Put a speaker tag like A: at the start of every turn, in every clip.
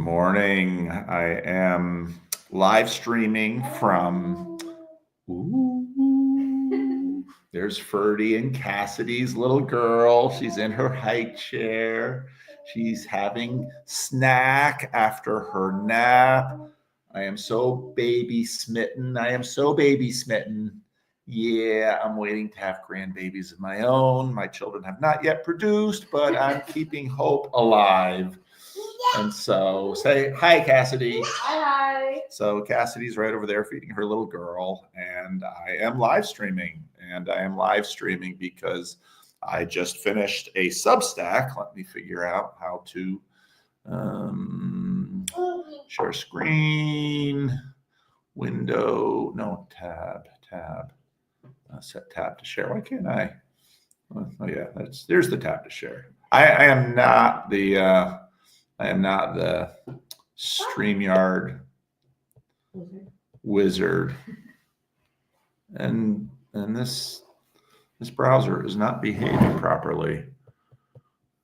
A: morning. I am live streaming from, there's Ferdy and Cassidy's little girl. She's in her high chair. She's having snack after her nap. I am so baby smitten. I am so baby smitten. Yeah, I'm waiting to have grandbabies of my own. My children have not yet produced, but I'm keeping hope alive. And so say hi, Cassidy.
B: Hi.
A: So Cassidy's right over there feeding her little girl, and I am live streaming. And I am live streaming because I just finished a Substack. Let me figure out how to share screen, window, no, tab. Set tab to share. Why can't I? Oh yeah, there's the tab to share. I am not the StreamYard wizard, and this browser is not behaving properly.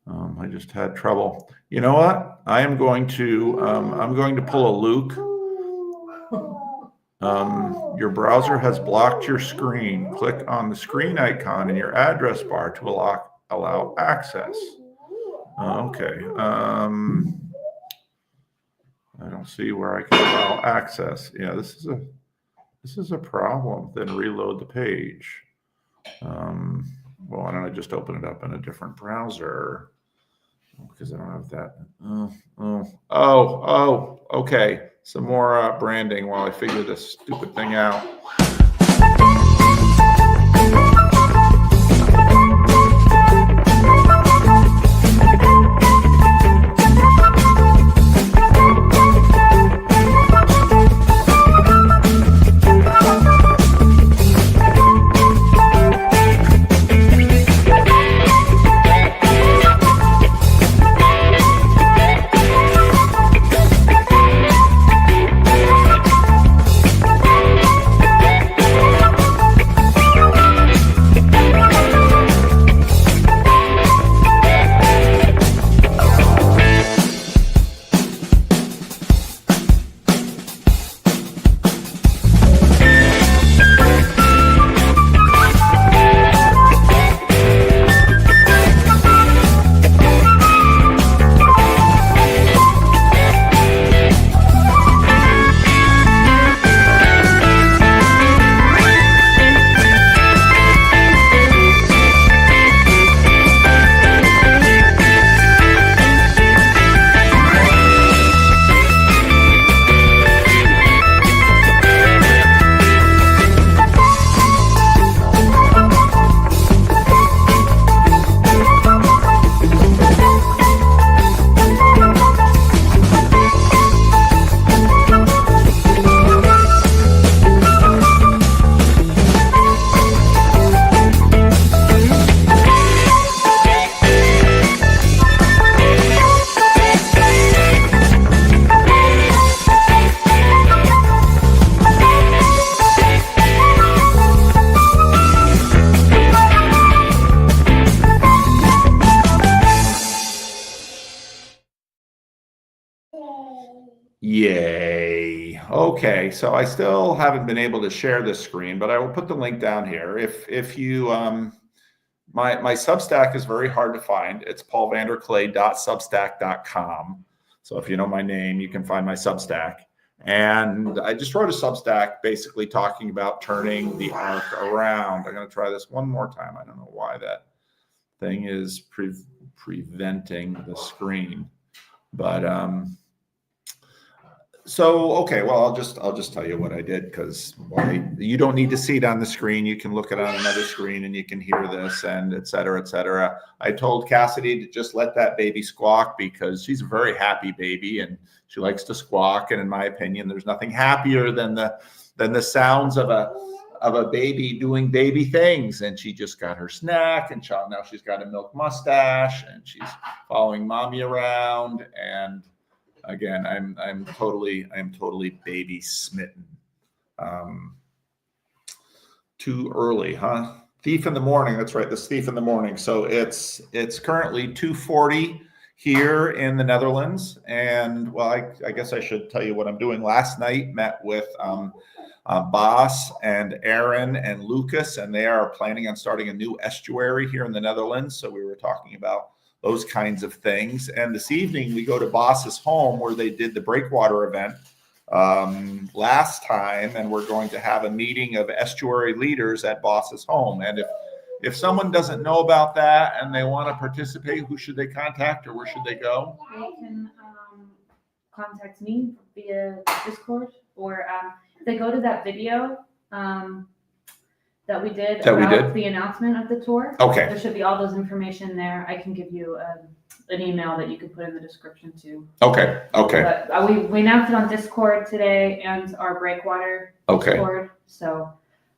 A: I just had trouble. You know what? I'm going to pull a Luke. Your browser has blocked your screen. Click on the screen icon in your address bar to allow access. Okay. I don't see where I can allow access. Yeah, this is a problem. Then reload the page. Well, why don't I just open it up in a different browser? Because I don't have that. Okay. Some more branding while I figure this stupid thing out. Yay. Okay, so I still haven't been able to share this screen, but I will put the link down here. If you my Substack is very hard to find. It's paulvanderclay.substack.com. So if you know my name, you can find my Substack. And I just wrote a Substack basically talking about turning the ARC around. I'm going to try this one more time. I don't know why that thing is preventing the screen, but so, okay, well, I'll just tell you what I did, because you don't need to see it on the screen. You can look it on another screen and you can hear this, and et cetera, et cetera. I told Cassidy to just let that baby squawk because she's a very happy baby and she likes to squawk. And in my opinion, there's nothing happier than the sounds of a baby doing baby things. And she just got her snack, and now she's got a milk mustache, and she's following mommy around. And again, I'm totally baby smitten. Too early, huh? Thief in the morning. That's right, this Thief in the morning. So it's currently 2:40 here in the Netherlands. And well, I guess I should tell you what I'm doing. Last night, met with Bas and Aaron and Lucas, and they are planning on starting a new estuary here in the Netherlands. So we were talking about those kinds of things. And this evening we go to Bas's home where they did the breakwater event last time, and we're going to have a meeting of estuary leaders at Bas's home. And if someone doesn't know about that and they want to participate, who should they contact, or where should they go?
B: They can contact me via Discord, or if they go to that video that we did about the announcement of the tour.
A: Okay.
B: There should be all those information there. I can give you an email that you can put in the description too.
A: Okay.
B: But we announced it on Discord today and our breakwater Discord. So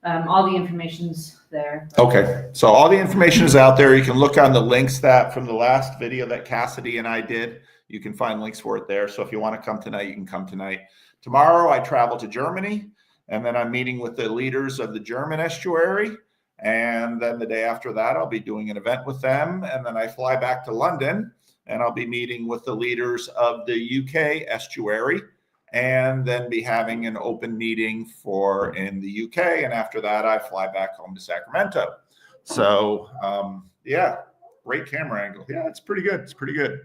B: all the information's there.
A: Okay. So all the information is out there. You can look on the links that from the last video that Cassidy and I did. You can find links for it there. So if you want to come tonight, you can come tonight. Tomorrow I travel to Germany, and then I'm meeting with the leaders of the German estuary. And then the day after that, I'll be doing an event with them. And then I fly back to London, and I'll be meeting with the leaders of the UK estuary, and then be having an open meeting in the UK. And after that, I fly back home to Sacramento. So yeah, great camera angle. Yeah, it's pretty good. It's pretty good.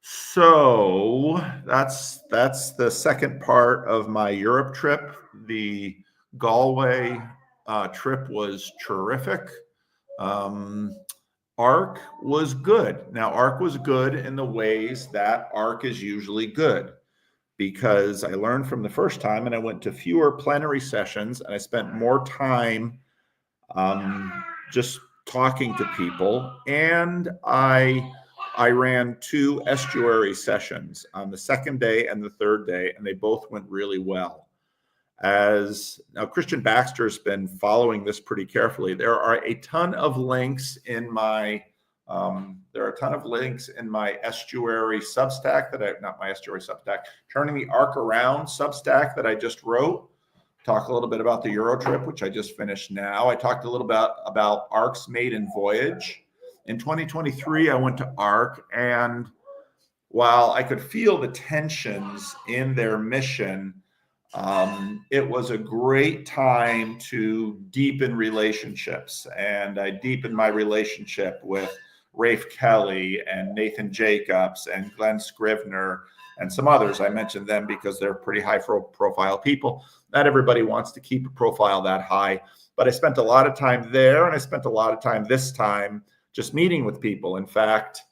A: So that's the second part of my Europe trip. The Galway trip was terrific. ARC was good. Now, ARC was good in the ways that ARC is usually good, because I learned from the first time, and I went to fewer plenary sessions, and I spent more time just talking to people. And I ran 2 estuary sessions on the second day and the third day, and they both went really well. Now, Christian Baxter has been following this pretty carefully. There are a ton of links in my estuary Substack not my estuary Substack, Turning the Arc Around Substack that I just wrote. Talk a little bit about the Euro trip, which I just finished now. I talked a little bit about ARC's maiden voyage. In 2023, I went to ARC, and while I could feel the tensions in their mission, it was a great time to deepen relationships. And I deepened my relationship with Rafe Kelly and Nathan Jacobs and Glenn Scrivener and some others. I mentioned them because they're pretty high profile people. Not everybody wants to keep a profile that high, but I spent a lot of time there, and I spent a lot of time this time just meeting with people. In fact,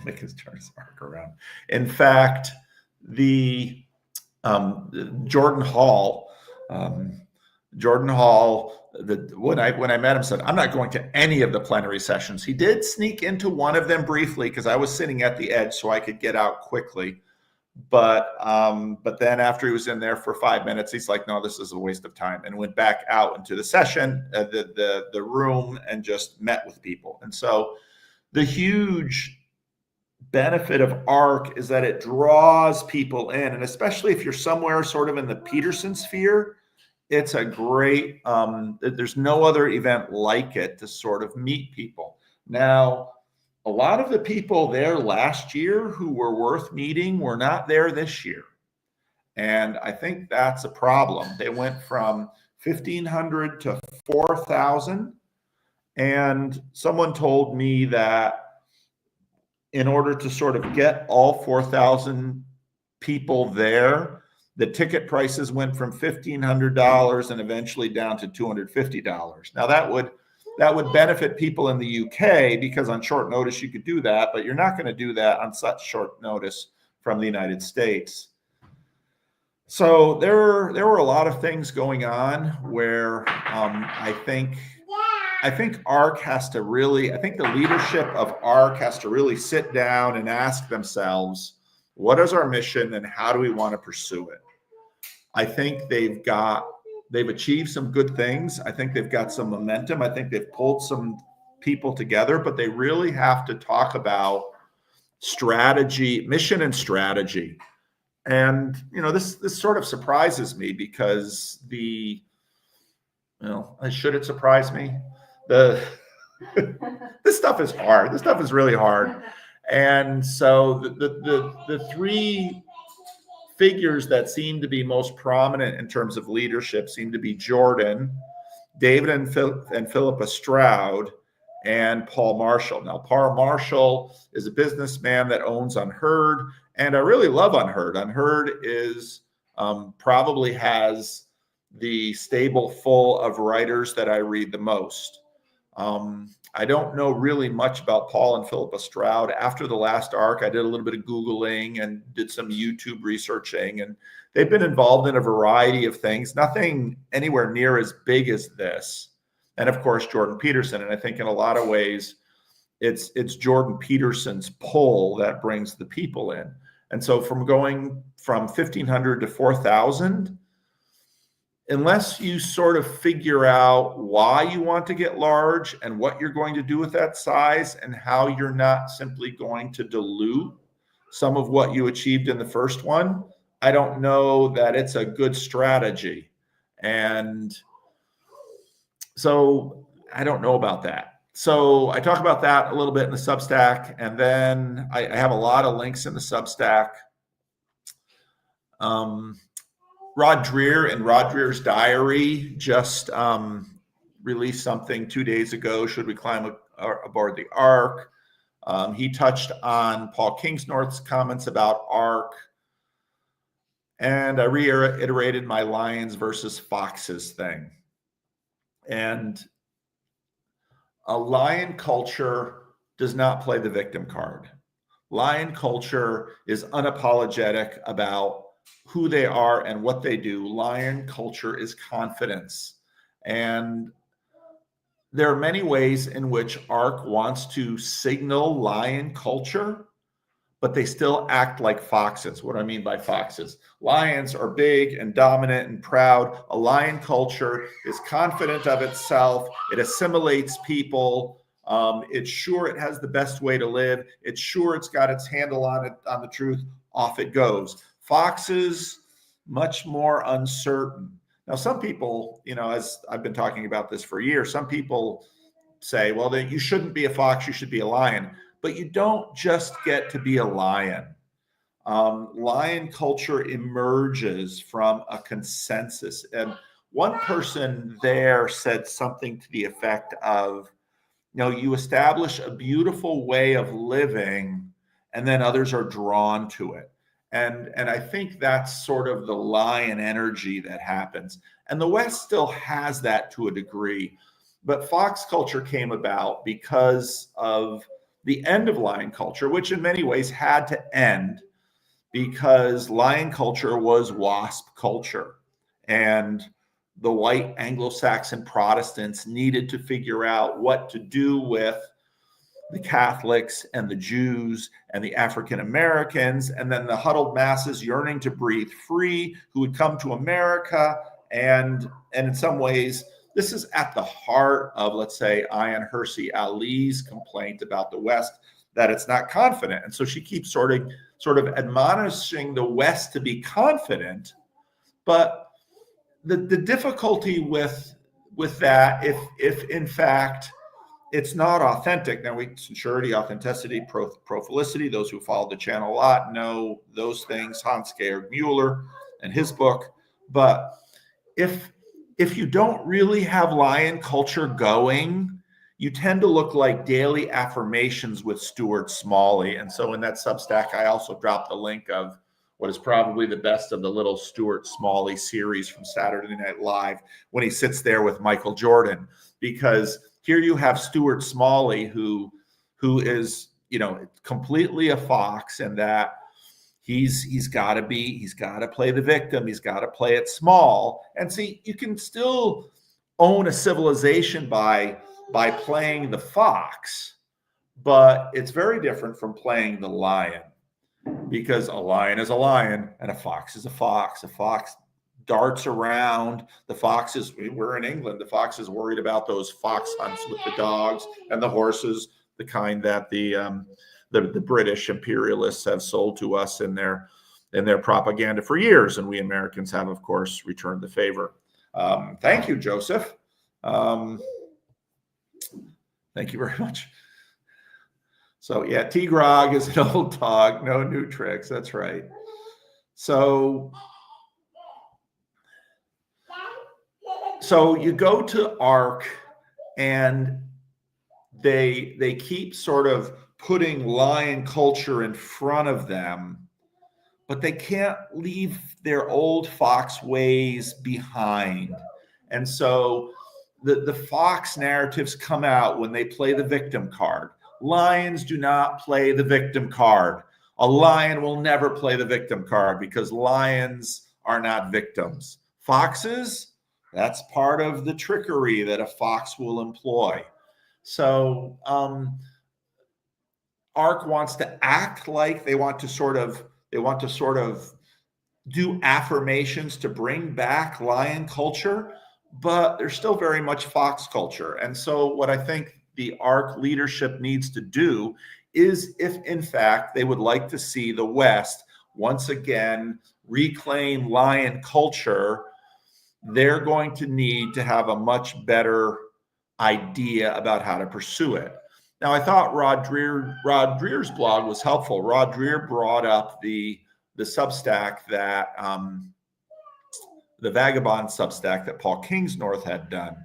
A: make his turn his arc around. In fact, the Jordan Hall, when I met him, said, "I'm not going to any of the plenary sessions." He did sneak into one of them briefly because I was sitting at the edge, so I could get out quickly. But then after he was in there for 5 minutes, he's like, "No, this is a waste of time," and went back out into the session, the room, and just met with people. And so the huge benefit of ARC is that it draws people in, and especially if you're somewhere sort of in the Peterson sphere, it's a great, there's no other event like it to sort of meet people. Now, a lot of the people there last year who were worth meeting were not there this year. And I think that's a problem. They went from 1,500 to 4,000. And someone told me that in order to sort of get all 4,000 people there, the ticket prices went from $1,500 and eventually down to $250. Now that would benefit people in the UK, because on short notice you could do that, but you're not going to do that on such short notice from the United States. So there were a lot of things going on where I think ARC has to really, I think the leadership of ARC has to really sit down and ask themselves, what is our mission and how do we want to pursue it? I think they've achieved some good things. I think they've got some momentum. I think they've pulled some people together, but they really have to talk about strategy, mission and strategy. And, this sort of surprises me because should it surprise me? This stuff is hard. This stuff is really hard. And so the three figures that seem to be most prominent in terms of leadership seem to be Jordan, David and Philippa Stroud, and Paul Marshall. Now, Paul Marshall is a businessman that owns Unheard, and I really love Unheard. Unheard is probably has the stable full of writers that I read the most. I don't know really much about Paul and Philippa Stroud. After the last ARC, I did a little bit of Googling and did some YouTube researching, and they've been involved in a variety of things, nothing anywhere near as big as this. And of course, Jordan Peterson. And I think in a lot of ways, it's Jordan Peterson's pull that brings the people in. And so from going from 1,500 to 4,000, unless you sort of figure out why you want to get large and what you're going to do with that size and how you're not simply going to dilute some of what you achieved in the first one, I don't know that it's a good strategy. And so I don't know about that. So I talk about that a little bit in the Substack, and then I have a lot of links in the Substack. Rod Dreher in Rod Dreher's diary just released something 2 days ago. Should we climb aboard the ARC? He touched on Paul Kingsnorth's comments about ARC. And I reiterated my lions versus foxes thing. And a lion culture does not play the victim card. Lion culture is unapologetic about who they are and what they do. Lion culture is confidence. And there are many ways in which ARC wants to signal lion culture, but they still act like foxes. What do I mean by foxes? Lions are big and dominant and proud. A lion culture is confident of itself. It assimilates people. It's sure it has the best way to live. It's sure it's got its handle on it, on the truth. Off it goes. Foxes, much more uncertain. Now, some people, as I've been talking about this for years, some people say, well, then you shouldn't be a fox, you should be a lion. But you don't just get to be a lion. Lion culture emerges from a consensus. And one person there said something to the effect of, you establish a beautiful way of living, and then others are drawn to it. And I think that's sort of the lion energy that happens. And the West still has that to a degree. But fox culture came about because of the end of lion culture, which in many ways had to end because lion culture was WASP culture. And the white Anglo-Saxon Protestants needed to figure out what to do with the Catholics and the Jews and the African Americans, and then the huddled masses yearning to breathe free who would come to America. And in some ways, this is at the heart of, let's say, Ayaan Hirsi Ali's complaint about the West, that it's not confident. And so she keeps sort of admonishing the West to be confident. But the difficulty with that, if in fact it's not authentic. Now, sincerity, authenticity, profilicity, those who follow the channel a lot know those things, Hans Georg Mueller and his book. But if you don't really have lion culture going, you tend to look like daily affirmations with Stuart Smalley. And so in that Substack, I also dropped the link of what is probably the best of the little Stuart Smalley series from Saturday Night Live when he sits there with Michael Jordan. Because here you have Stuart Smalley, who is, completely a fox, and that he's got to play the victim. He's got to play it small. And see, you can still own a civilization by playing the fox, but it's very different from playing the lion, because a lion is a lion and a fox is a fox. A fox darts around. The fox we're in England. The fox is worried about those fox hunts with the dogs and the horses, the kind that the British imperialists have sold to us in their propaganda for years, and we Americans have, of course, returned the favor. Thank you, Joseph. Thank you very much. So yeah, T-Grog is an old dog, no new tricks. That's right. So you go to ARC and they keep sort of putting lion culture in front of them, but they can't leave their old fox ways behind. And so the fox narratives come out when they play the victim card. Lions do not play the victim card. A lion will never play the victim card because lions are not victims. Foxes, that's part of the trickery that a fox will employ. So ARC wants to act like they want to sort of do affirmations to bring back lion culture, but they're still very much fox culture. And so what I think the ARC leadership needs to do is, if in fact they would like to see the West once again reclaim lion culture, they're going to need to have a much better idea about how to pursue it. Now, I thought Rod Dreer's blog was helpful. Rod Dreer brought up the Substack that the Vagabond Substack that Paul Kingsnorth had done,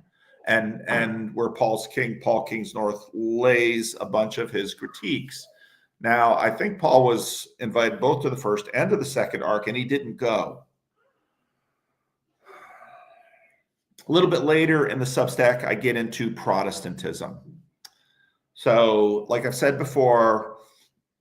A: and where Paul Kingsnorth lays a bunch of his critiques. Now, I think Paul was invited both to the first and to the second ARC, and he didn't go. A little bit later in the Substack, I get into Protestantism. So, like I've said before,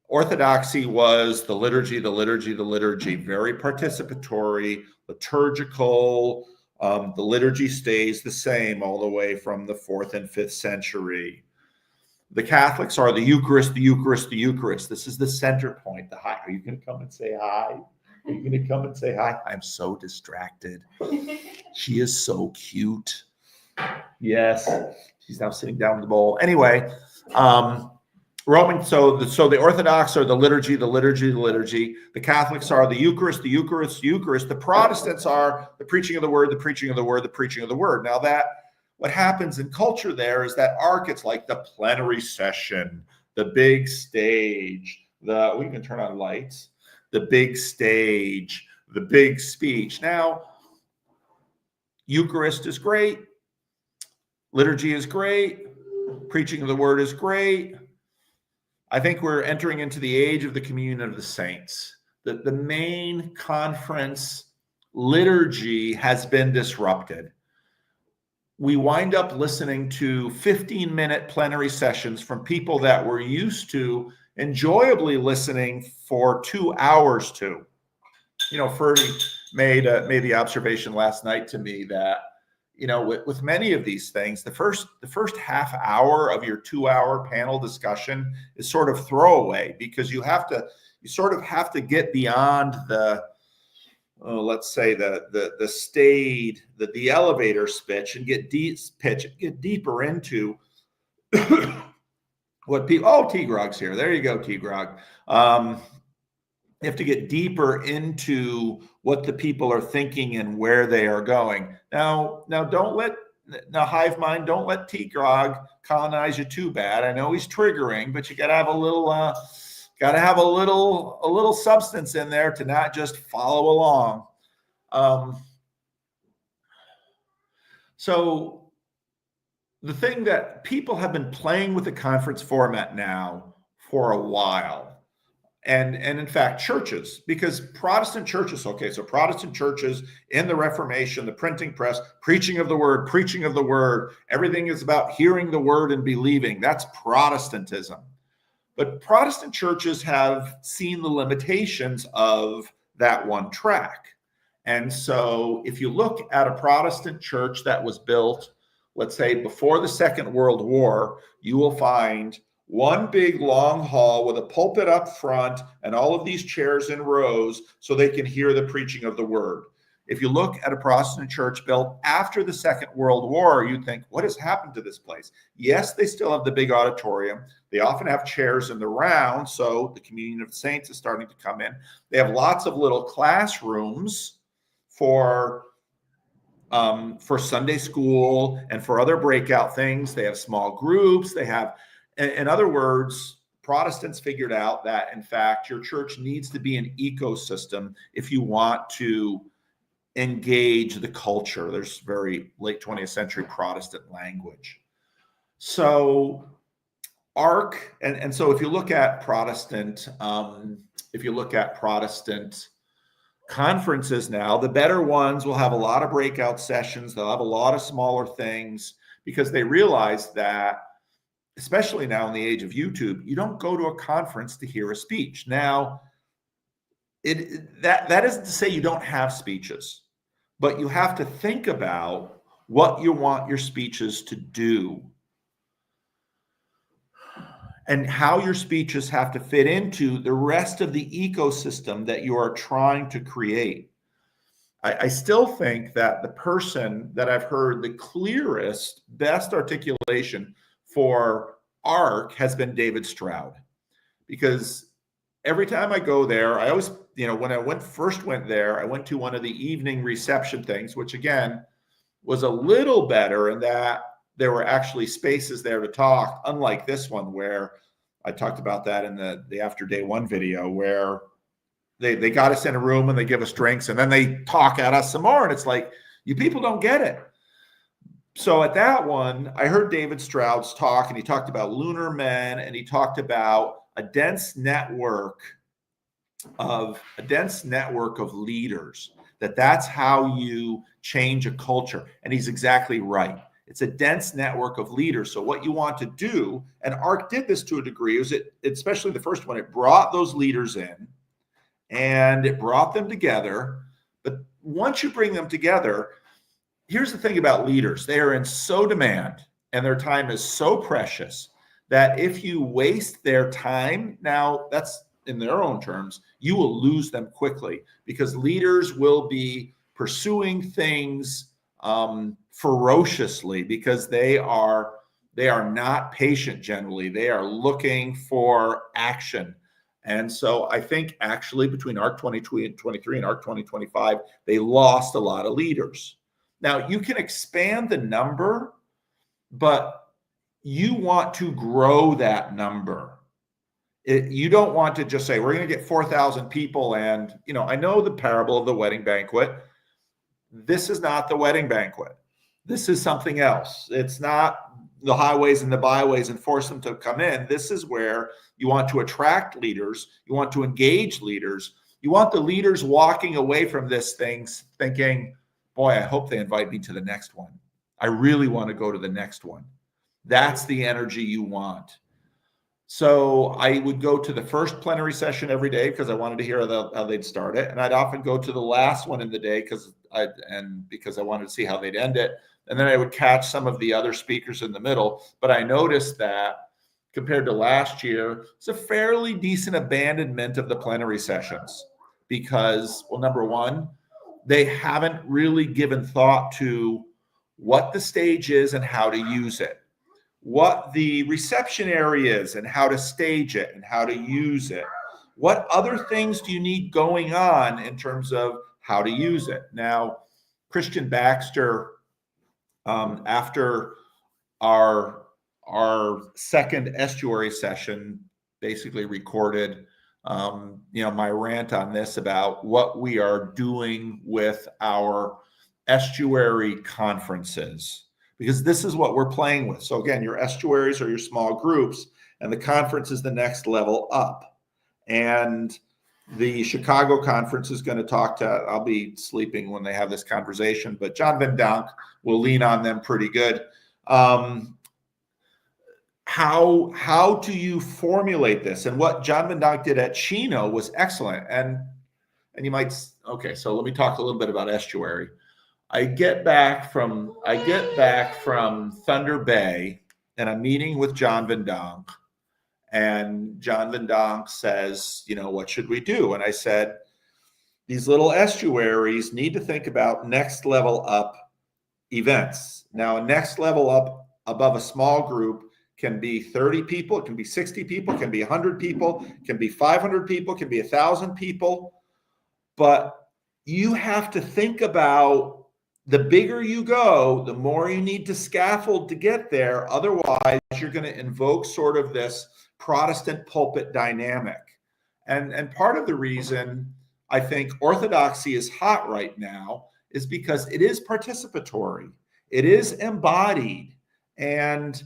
A: Orthodoxy was the liturgy, very participatory, liturgical. The liturgy stays the same all the way from the 4th and 5th century. The Catholics are the Eucharist. This is the center point. The hi. Are you going to come and say hi? Are you going to come and say hi? I'm so distracted. She is so cute. Yes. She's now sitting down with the bowl. Anyway, Roman. So the Orthodox are the liturgy. The Catholics are the Eucharist. The Protestants are the preaching of the word. Now what happens in culture there is that ARC, it's like the plenary session, the big stage, we can turn on lights, the big stage, the big speech. Now, Eucharist is great. Liturgy is great. Preaching of the word is great. I think we're entering into the age of the communion of the saints. The main conference liturgy has been disrupted. We wind up listening to 15-minute plenary sessions from people that we're used to enjoyably listening for 2 hours to. Ferdy made the observation last night to me that, with many of these things, the first half hour of your 2-hour panel discussion is sort of throwaway, because you sort of have to get beyond the the elevator pitch and get deeper into what people. T-Grog's here. There you go, T-Grog. You have to get deeper into what the people are thinking and where they are going. Now hive mind, don't let T-Grog colonize you too bad. I know he's triggering, but you got to have a little substance in there to not just follow along. So the thing that people have been playing with the conference format now for a while, and in fact, churches, because Protestant churches, so Protestant churches in the Reformation, the printing press, preaching of the word, everything is about hearing the word and believing. That's Protestantism. But Protestant churches have seen the limitations of that one track. And so if you look at a Protestant church that was built, let's say before the Second World War, you will find one big long hall with a pulpit up front and all of these chairs in rows so they can hear the preaching of the word. If you look at a Protestant church built after the Second World War, you think, what has happened to this place? Yes, they still have the big auditorium. They often have chairs in the round, so the communion of the saints is starting to come in. They have lots of little classrooms for for Sunday school and for other breakout things. They have small groups. They have, in other words, Protestants figured out that, in fact, your church needs to be an ecosystem if you want to engage the culture. There's very late 20th century Protestant language. So ARC, and so if you look at Protestant conferences now, the better ones will have a lot of breakout sessions. They'll have a lot of smaller things because they realize that, especially now in the age of YouTube, you don't go to a conference to hear a speech. Now, that isn't to say you don't have speeches, but you have to think about what you want your speeches to do and how your speeches have to fit into the rest of the ecosystem that you are trying to create. I still think that the person that I've heard the clearest, best articulation for ARC has been David Stroud, because every time I go there, I always, when I first went there, I went to one of the evening reception things, which again was a little better in that there were actually spaces there to talk, unlike this one where I talked about that in the After Day One video, where they got us in a room and they give us drinks and then they talk at us some more. And it's like, you people don't get it. So at that one, I heard David Stroud's talk, and he talked about lunar men, and he talked about a dense network of leaders, that's how you change a culture. And he's exactly right. It's a dense network of leaders. So what you want to do, and ARC did this to a degree, is especially the first one, it brought those leaders in and it brought them together. But once you bring them together, here's the thing about leaders. They are in so demand and their time is so precious that if you waste their time, now that's in their own terms, you will lose them quickly, because leaders will be pursuing things ferociously because they are not patient generally. They are looking for action. And so I think actually between ARC 2023 and ARC 2025, they lost a lot of leaders. Now you can expand the number, but you want to grow that number. You don't want to just say, we're going to get 4,000 people. And, I know the parable of the wedding banquet. This is not the wedding banquet. This is something else. It's not the highways and the byways and force them to come in. This is where you want to attract leaders. You want to engage leaders. You want the leaders walking away from this thing thinking, boy, I hope they invite me to the next one. I really want to go to the next one. That's the energy you want. So I would go to the first plenary session every day because I wanted to hear how they'd start it. And I'd often go to the last one in the day because I wanted to see how they'd end it. And then I would catch some of the other speakers in the middle. But I noticed that compared to last year, it's a fairly decent abandonment of the plenary sessions because, well, number one, they haven't really given thought to what the stage is and how to use it, what the reception area is and how to stage it and how to use it. What other things do you need going on in terms of how to use it? Now, Christian Baxter, after our second estuary session, basically recorded my rant on this about what we are doing with our estuary conferences, because this is what we're playing with. So again, your estuaries are your small groups, and the conference is the next level up. And the Chicago conference is going to talk to, I'll be sleeping when they have this conversation, but John Van Donk will lean on them pretty good. How do you formulate this? And what John Van Donk did at Chino was excellent. And you might, okay, so let me talk a little bit about estuary. I get back from Thunder Bay and I'm meeting with John Van Donk, and John Van Donk says, what should we do? And I said, these little estuaries need to think about next level up events. Now, a next level up above a small group can be 30 people, it can be 60 people, it can be 100 people, it can be 500 people, it can be 1,000 people. But you have to think about the bigger you go, the more you need to scaffold to get there. Otherwise, you're going to invoke sort of this Protestant pulpit dynamic. And part of the reason I think orthodoxy is hot right now is because it is participatory. It is embodied. And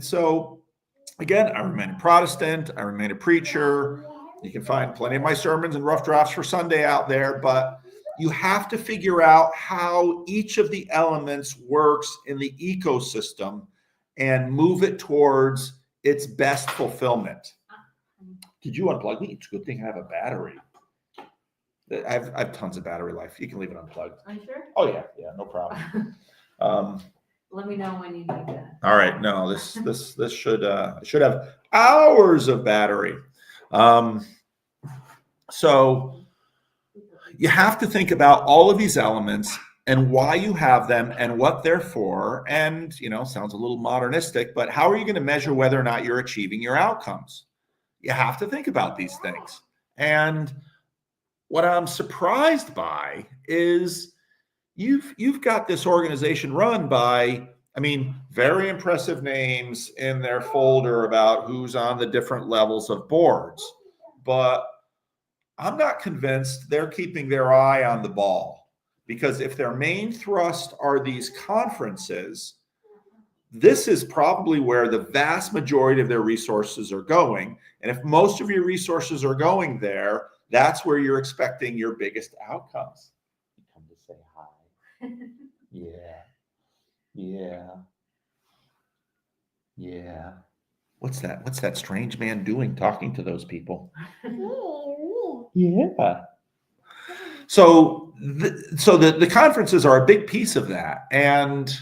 A: so, again, I remain a Protestant. I remain a preacher. You can find plenty of my sermons and rough drafts for Sunday out there, but you have to figure out how each of the elements works in the ecosystem and move it towards its best fulfillment. Did you unplug me? It's a good thing I have a battery. I have tons of battery life. You can leave it unplugged.
B: Are you sure?
A: Oh yeah, no problem.
B: Let me know when you need that.
A: All right, no, this should have hours of battery. So you have to think about all of these elements and why you have them and what they're for. And, sounds a little modernistic, but how are you going to measure whether or not you're achieving your outcomes? You have to think about these things. And what I'm surprised by is you've got this organization run by, very impressive names in their folder about who's on the different levels of boards, but I'm not convinced they're keeping their eye on the ball, because if their main thrust are these conferences, this is probably where the vast majority of their resources are going. And if most of your resources are going there, that's where you're expecting your biggest outcomes. You come to say hi. Yeah. What's that strange man doing talking to those people? Yeah. So the conferences are a big piece of that. And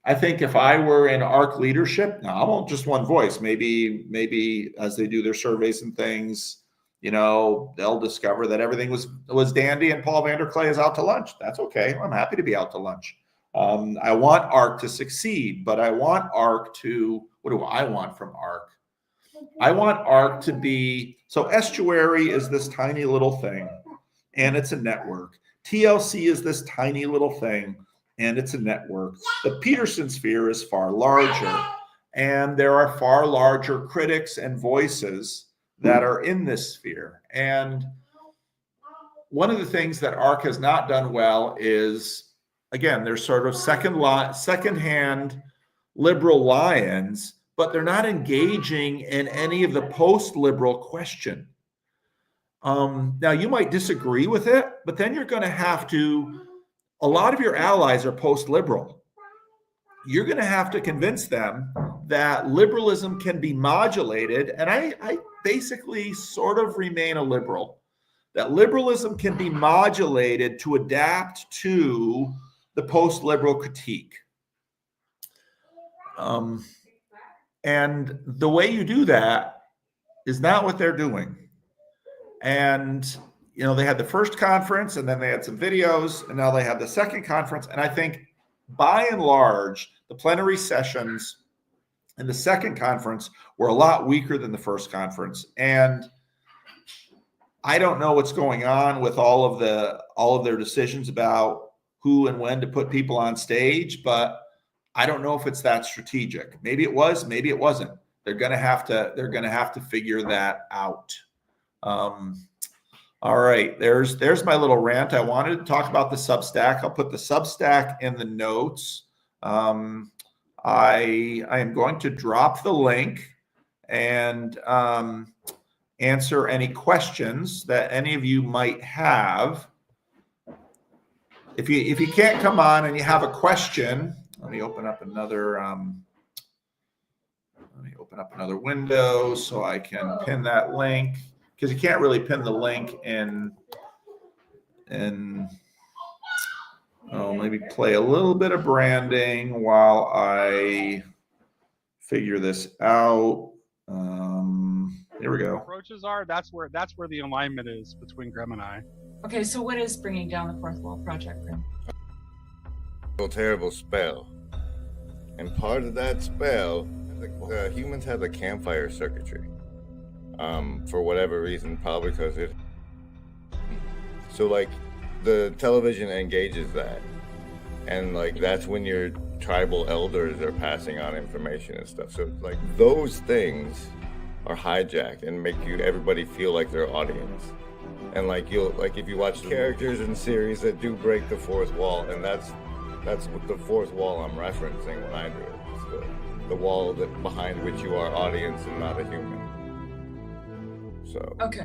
A: I think if I were in ARC leadership, now I won't just one voice, maybe as they do their surveys and things, they'll discover that everything was dandy and Paul Vanderklay is out to lunch. That's okay. I'm happy to be out to lunch. I want ARC to succeed, but I want ARC to, what do I want from ARC? I want ARC to be, so Estuary is this tiny little thing, and it's a network. TLC is this tiny little thing, and it's a network. The Peterson sphere is far larger, and there are far larger critics and voices that are in this sphere. And one of the things that ARC has not done well is, again, they're sort of second-hand liberal lions, but they're not engaging in any of the post-liberal question. Now, you might disagree with it, but then you're going to have to, a lot of your allies are post-liberal. You're going to have to convince them that liberalism can be modulated, and I basically sort of remain a liberal, that liberalism can be modulated to adapt to the post-liberal critique. And the way you do that is not what they're doing. And, they had the first conference, and then they had some videos, and now they have the second conference. And I think by and large, the plenary sessions in the second conference were a lot weaker than the first conference. And I don't know what's going on with all of their decisions about who and when to put people on stage, but I don't know if it's that strategic. Maybe it was, maybe it wasn't. They're going to have to figure that out. All right, there's my little rant. I wanted to talk about the Substack. I'll put the Substack in the notes. I am going to drop the link and answer any questions that any of you might have. If you can't come on and you have a question, let me open up another window so I can pin that link, because you can't really pin the link in maybe play a little bit of branding while I figure this out. Here we go.
C: Approaches are, that's where the alignment is between Graham and I.
D: Okay, so what is bringing down the fourth wall project, Graham?
E: A terrible spell. And part of that spell, the humans have a campfire circuitry. For whatever reason, probably because the television engages that. And like that's when your tribal elders are passing on information and stuff. So like those things are hijacked and make everybody feel like their audience. And like if you watch characters in series that do break the fourth wall, and that's what the fourth wall I'm referencing when I do it. It's the wall that behind which you are audience and not a human. So
D: Okay.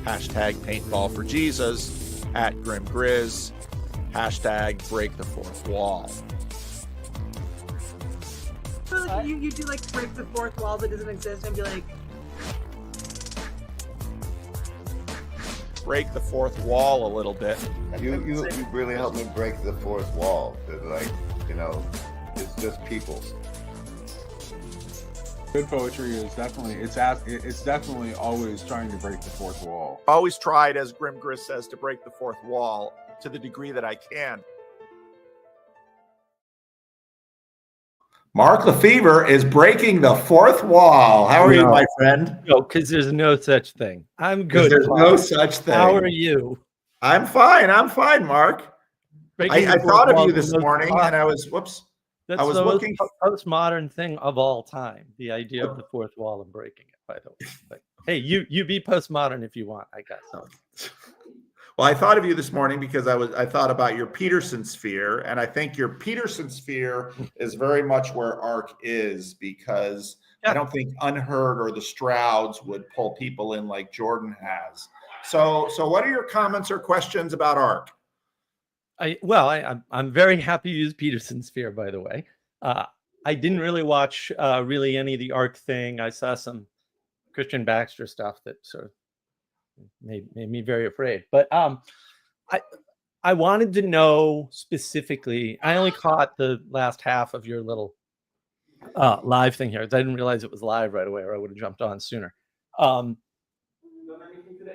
F: Hashtag paintball for Jesus, @GrimGrizz, hashtag break the fourth wall.
G: So like you do like break the fourth wall that doesn't exist and be like,
F: Break the fourth wall a little bit.
E: you really helped me break the fourth wall. Cause like, you know, it's just people.
H: Good poetry is it's definitely always trying to break the fourth wall.
F: Always tried, as GrimGrizz says, to break the fourth wall to the degree that I can.
A: Mark Lefevre is breaking the fourth wall. How are you, my friend?
I: No, because there's no such thing. I'm good.
A: There's no such thing.
I: How are you?
A: I'm fine, Mark. I thought of you this morning, and I was,
I: That's
A: I was
I: the
A: looking.
I: most modern thing of all time. The idea of the fourth wall and breaking it. By the way, like, hey, you be postmodern if you want. I guess.
A: Well, I thought of you this morning because I thought about your Peterson sphere, and I think your Peterson sphere is very much where ARC is, because I don't think Unheard or the Strouds would pull people in like Jordan has. So what are your comments or questions about ARC?
I: I'm very happy to use Peterson sphere, by the way. I didn't really watch really any of the ARC thing. I saw some Christian Baxter stuff that sort of made me very afraid. But I wanted to know specifically. I only caught the last half of your little live thing here. I didn't realize it was live right away, or I would have jumped on sooner.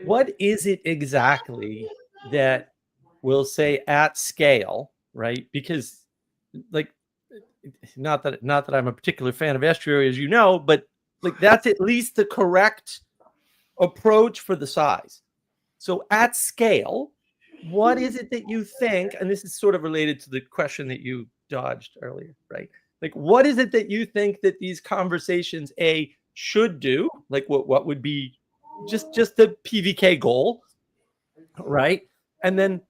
I: What is it exactly that will say at scale, right? Because like, not that I'm a particular fan of estuary, as you know, but like that's at least the correct approach for the size. So at scale, what is it that you think, and this is sort of related to the question that you dodged earlier, right? Like, what is it that you think that these conversations should do? Like what would be just the PVK goal, right? And then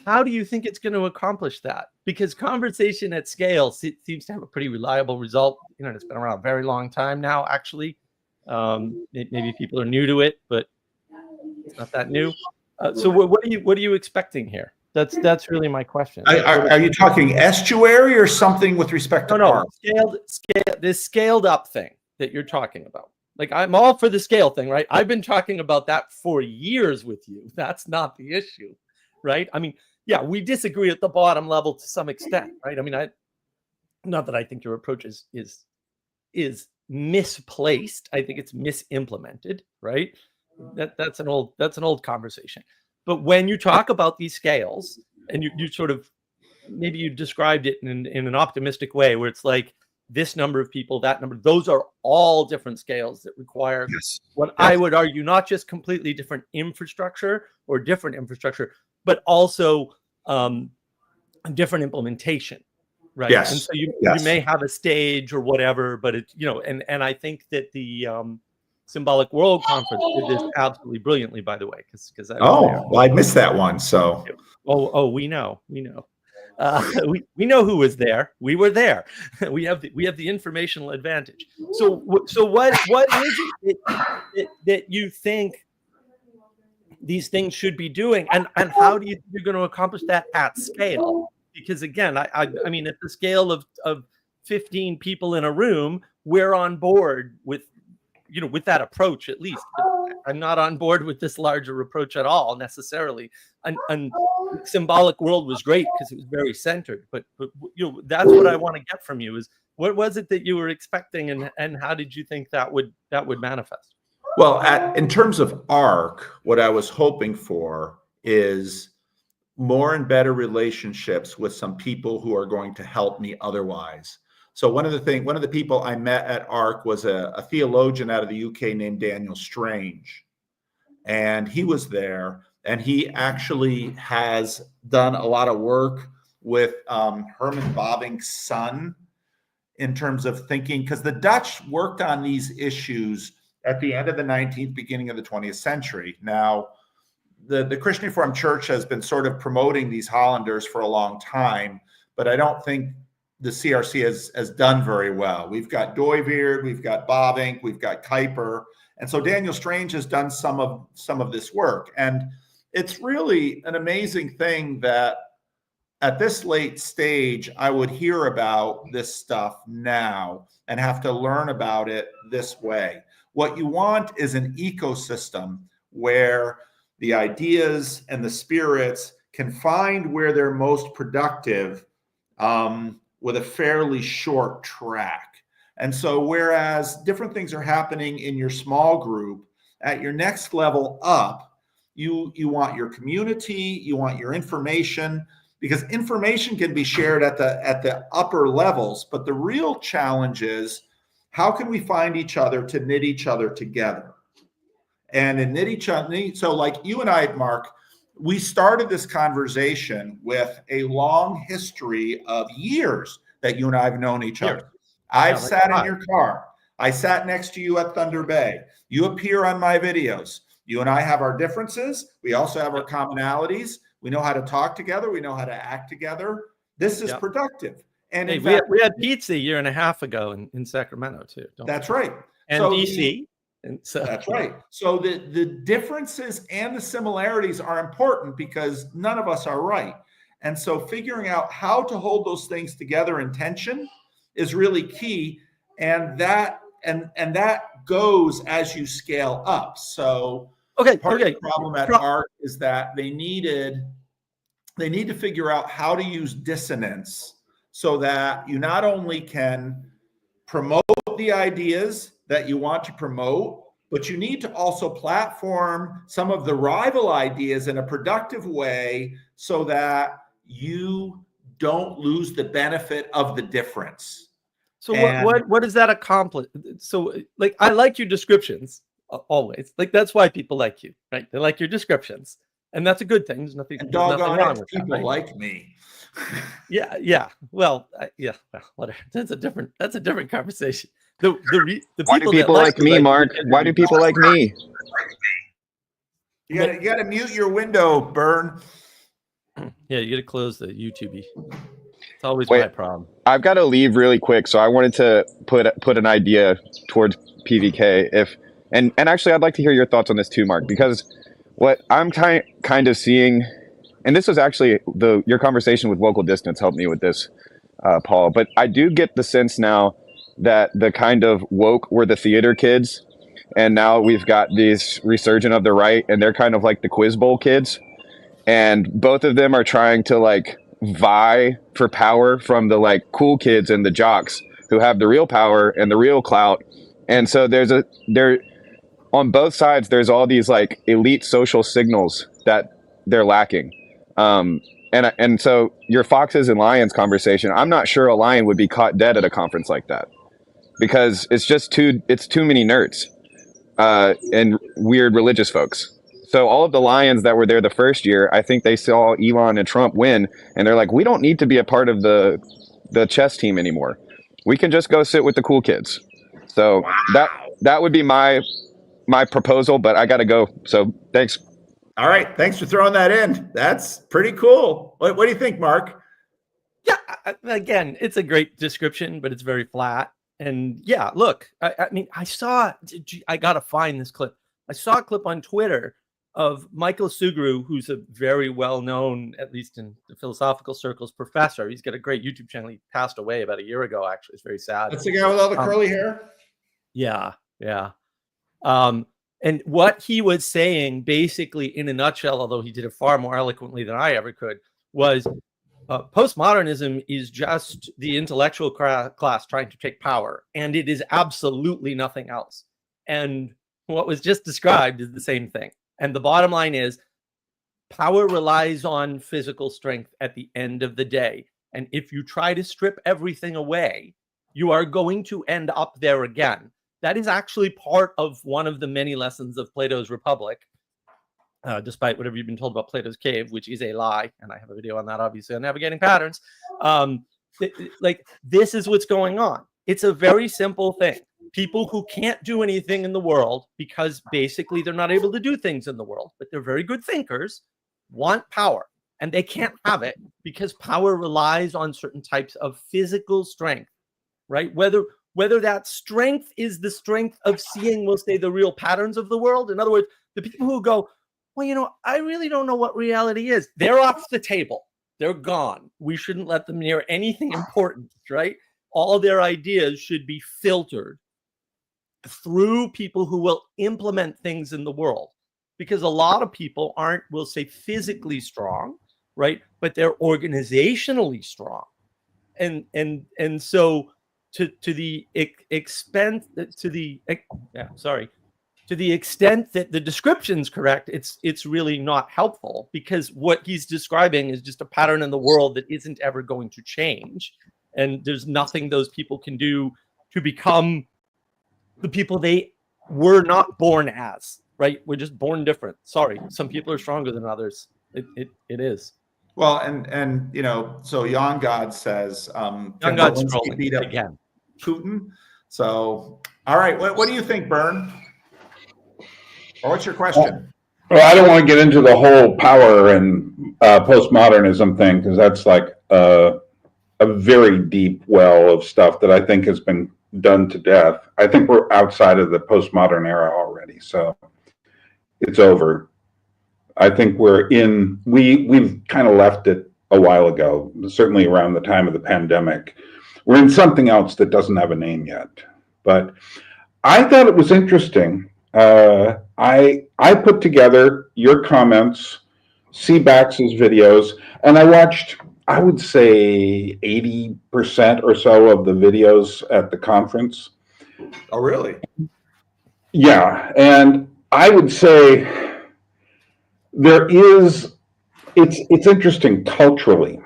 I: how do you think it's going to accomplish that? Because conversation at scale seems to have a pretty reliable result. You know, it's been around a very long time now, actually. Maybe people are new to it, but it's not that new. So what are you expecting here? That's really my question.
A: Are you talking estuary or something with respect to ARC?
I: This scaled up thing that you're talking about. Like, I'm all for the scale thing, right? I've been talking about that for years with you. That's not the issue, right? I mean, yeah, we disagree at the bottom level to some extent, right? I mean, not that I think your approach is misplaced. I think it's misimplemented, right? That's an old conversation. But when you talk about these scales, and you sort of, maybe you described it in an optimistic way, where it's like this number of people, that number, those are all different scales that require I would argue not just completely different infrastructure or different infrastructure, but also different implementation, right?
A: Yes.
I: And so you may have a stage or whatever, but it, you know, and I think that the Symbolic World Conference did this absolutely brilliantly, by the way, because
A: I missed that one. So
I: we know. We know who was there. We were there. We have the informational advantage. So what is it that you think these things should be doing, and how do you think you're going to accomplish that at scale? Because again, I mean, at the scale of 15 people in a room, we're on board with that approach, at least. But I'm not on board with this larger approach at all necessarily. And Symbolic World was great because it was very centered, but that's what I want to get from you is, what was it that you were expecting, and how did you think that would manifest?
A: Well, in terms of ARC, what I was hoping for is more and better relationships with some people who are going to help me otherwise. So one of the people I met at ARC was a theologian out of the UK named Daniel Strange. And he was there. and he actually has done a lot of work with Herman Bavinck's son in terms of thinking, because the Dutch worked on these issues at the end of the 19th, beginning of the 20th century. Now, the Christian Reformed Church has been sort of promoting these Hollanders for a long time, but I don't think the CRC has done very well. We've got Dooyeweerd, we've got Bavinck, we've got Kuyper, and so Daniel Strange has done some of this work. And it's really an amazing thing that at this late stage, I would hear about this stuff now and have to learn about it this way. What you want is an ecosystem where the ideas and the spirits can find where they're most productive with a fairly short track. And so whereas different things are happening in your small group, at your next level up, you want your community, you want your information, because information can be shared at the upper levels. But the real challenge is, how can we find each other to knit each other together? And in knit each other, so like you and I, Mark, we started this conversation with a long history of years that you and I have known each other. I've sat in your car. I sat next to you at Thunder Bay. You appear on my videos. You and I have our differences. We also have our commonalities. We know how to talk together. We know how to act together. This is productive. And
I: hey,
A: in fact,
I: we had pizza a year and a half ago in Sacramento too.
A: That's right.
I: And
A: so
I: DC. And so
A: that's right. So the differences and the similarities are important because none of us are right. And so figuring out how to hold those things together in tension is really key. And that goes as you scale up. So part of the problem at ARC is that they need to figure out how to use dissonance so that you not only can promote the ideas that you want to promote, but you need to also platform some of the rival ideas in a productive way so that you don't lose the benefit of the difference.
I: So what does that accomplish? So like, I like your descriptions always. Like, that's why people like you, right? They like your descriptions, and that's a good thing. There's nothing wrong with
A: people
I: that, right?
A: like me.
I: Yeah. Well, whatever. That's a different conversation. The
J: why do people like me, Mark? Why do people like me?
A: You gotta mute your window, Bern.
I: Yeah, you gotta close the YouTube. It's always my problem.
J: I've got to leave really quick, so I wanted to put an idea towards PVK. And actually, I'd like to hear your thoughts on this too, Mark, because what I'm kind of seeing, and this was actually your conversation with Local Distance helped me with this, Paul. But I do get the sense now that the kind of woke were the theater kids, and now we've got this resurgence of the right, and they're kind of like the Quiz Bowl kids, and both of them are trying to like vie for power from the like cool kids and the jocks who have the real power and the real clout. And so there on both sides, there's all these like elite social signals that they're lacking. And so your foxes and lions conversation, I'm not sure a lion would be caught dead at a conference like that, because it's too many nerds and weird religious folks. So all of the lions that were there the first year, I think they saw Elon and Trump win, and they're like, we don't need to be a part of the chess team anymore. We can just go sit with the cool kids. So that would be my proposal, but I got to go. So thanks.
A: All right. Thanks for throwing that in. That's pretty cool. What do you think, Mark?
I: Yeah, again, it's a great description, but it's very flat. And yeah, look, I mean, I got to find this clip. I saw a clip on Twitter of Michael Sugru, who's a very well-known, at least in the philosophical circles, professor. He's got a great YouTube channel. He passed away about a year ago, actually. It's very sad.
A: That's the guy with all the curly hair?
I: Yeah. And what he was saying, basically, in a nutshell, although he did it far more eloquently than I ever could, was postmodernism is just the intellectual class trying to take power, and it is absolutely nothing else. And what was just described is the same thing. And the bottom line is, power relies on physical strength at the end of the day. And if you try to strip everything away, you are going to end up there again. That is actually part of one of the many lessons of Plato's Republic. despite whatever you've been told about Plato's cave, which is a lie. And I have a video on that, obviously, on navigating patterns. Like, this is what's going on. It's a very simple thing. People who can't do anything in the world because basically they're not able to do things in the world, but they're very good thinkers, want power, and they can't have it because power relies on certain types of physical strength, right? Whether that strength is the strength of seeing, we'll say, the real patterns of the world. In other words, the people who go, well, I really don't know what reality is, they're off the table. They're gone. We shouldn't let them near anything important, right? All their ideas should be filtered through people who will implement things in the world, because a lot of people aren't, we'll say, physically strong, right? But they're organizationally strong. And so to the extent that the description's correct, it's really not helpful, because what he's describing is just a pattern in the world that isn't ever going to change. And there's nothing those people can do to become the people they were not born as, right? We're just born different. Sorry, some people are stronger than others. It is.
A: Well, and so Young God says,
I: Young
A: can
I: God's
A: Zelensky
I: scrolling
A: beat up
I: again.
A: Putin? So, all right, what do you think, Bern? Or what's your question?
K: Well, I don't want to get into the whole power and postmodernism thing, because that's like a very deep well of stuff that I think has been done to death. I think we're outside of the postmodern era already, so it's over. I think we've kind of left it a while ago, certainly around the time of the pandemic. We're in something else that doesn't have a name yet. But I thought it was interesting. I put together your comments, Seabax's videos, and I watched, I would say, 80% or so of the videos at the conference.
A: Oh, really?
K: Yeah, and I would say it's interesting culturally.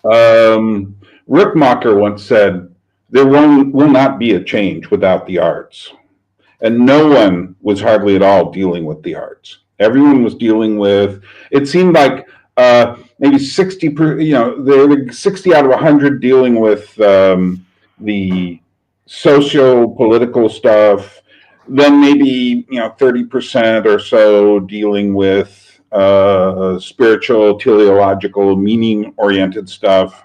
K: Rick Mocker once said, there will not be a change without the arts. And no one was hardly at all dealing with the arts. Everyone was dealing with, it seemed like maybe 60 out of 100 dealing with the socio-political stuff, then maybe 30% or so dealing with spiritual, teleological, meaning-oriented stuff.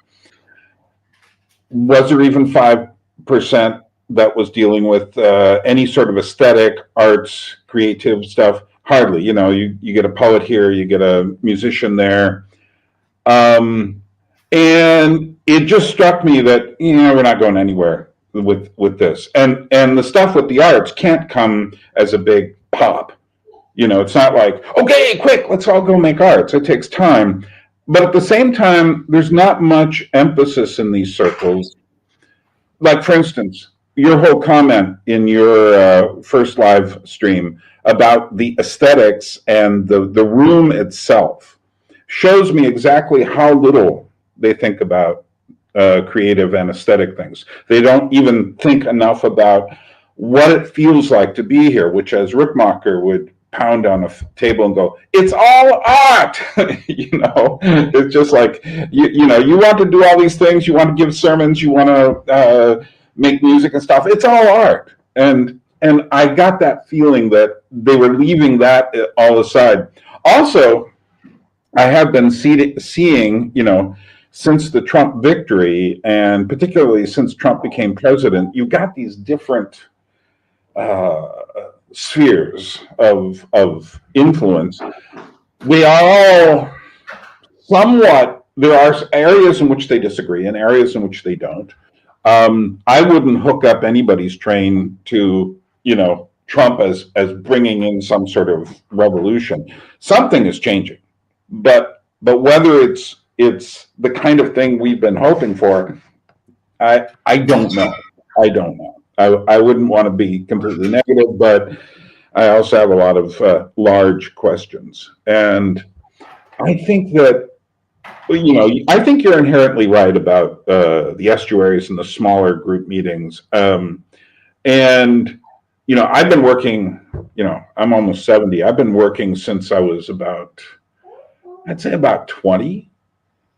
K: Was there even 5% that was dealing with any sort of aesthetic, arts, creative stuff? Hardly. You get a poet here, you get a musician there. And it just struck me that, we're not going anywhere with this. And the stuff with the arts can't come as a big pop. It's not like, okay, quick, let's all go make arts. It takes time. But at the same time, there's not much emphasis in these circles. Like, for instance, your whole comment in your first live stream about the aesthetics and the room itself shows me exactly how little they think about creative and aesthetic things. They don't even think enough about what it feels like to be here, which, as Rick Mocker would pound on a table and go, it's all art. It's just like, you want to do all these things, you want to give sermons, you want to make music and stuff, it's all art. And I got that feeling that they were leaving that all aside. Also, I have been seeing, since the Trump victory, and particularly since Trump became president, you got these different spheres of influence. We are all somewhat, there are areas in which they disagree and areas in which they don't. I wouldn't hook up anybody's train to, Trump as bringing in some sort of revolution. Something is changing, but whether it's the kind of thing we've been hoping for, I don't know. I wouldn't want to be completely negative, but I also have a lot of large questions. And I think that, I think you're inherently right about the estuaries and the smaller group meetings. And I've been working, I'm almost 70. I've been working since I was I'd say about 20,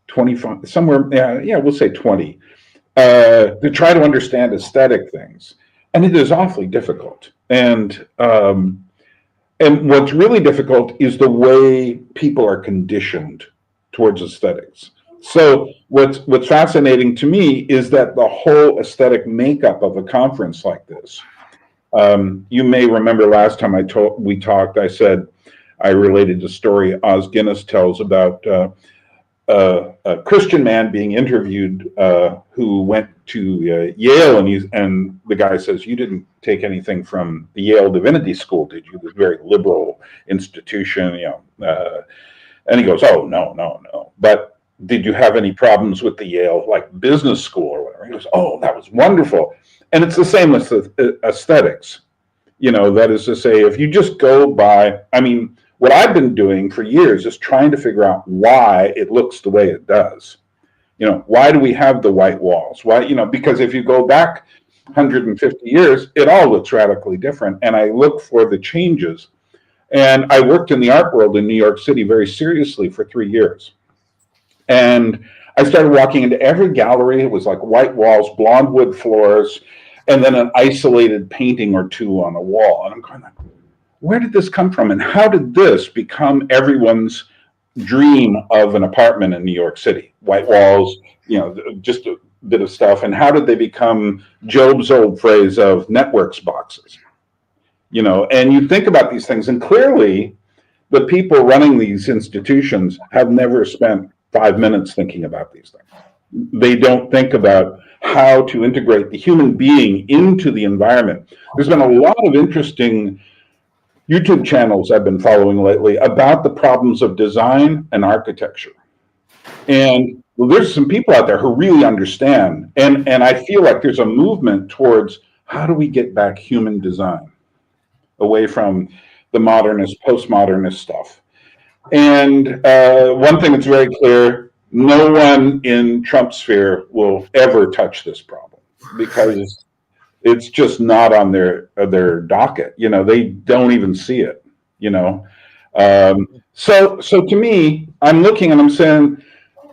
K: 25, somewhere, yeah, we'll say 20, to try to understand aesthetic things. And it is awfully difficult. And what's really difficult is the way people are conditioned towards aesthetics. So what's fascinating to me is that the whole aesthetic makeup of a conference like this. You may remember last time we talked, I said I related the story Oz Guinness tells about a Christian man being interviewed who went to Yale, and the guy says, "You didn't take anything from the Yale Divinity School, did you? This very liberal institution, and he goes, "Oh, no. But did you have any problems with the Yale business school or whatever?" He goes, "Oh, that was wonderful." And it's the same with aesthetics. That is to say, if you just go by, what I've been doing for years is trying to figure out why it looks the way it does. Why do we have the white walls? Why, because if you go back 150 years, it all looks radically different. And I look for the changes. And I worked in the art world in New York City very seriously for 3 years. And I started walking into every gallery. It was like white walls, blonde wood floors, and then an isolated painting or two on a wall. And I'm going like, where did this come from? And how did this become everyone's dream of an apartment in New York City? White walls, just a bit of stuff. And how did they become Job's old phrase of networks boxes? And you think about these things, and clearly the people running these institutions have never spent 5 minutes thinking about these things. They don't think about how to integrate the human being into the environment. There's been a lot of interesting YouTube channels I've been following lately about the problems of design and architecture. And there's some people out there who really understand. And I feel like there's a movement towards how do we get back human design away from the modernist, postmodernist stuff. And one thing that's very clear, no one in Trump's sphere will ever touch this problem because it's just not on their docket. They don't even see it. So to me, I'm looking and I'm saying,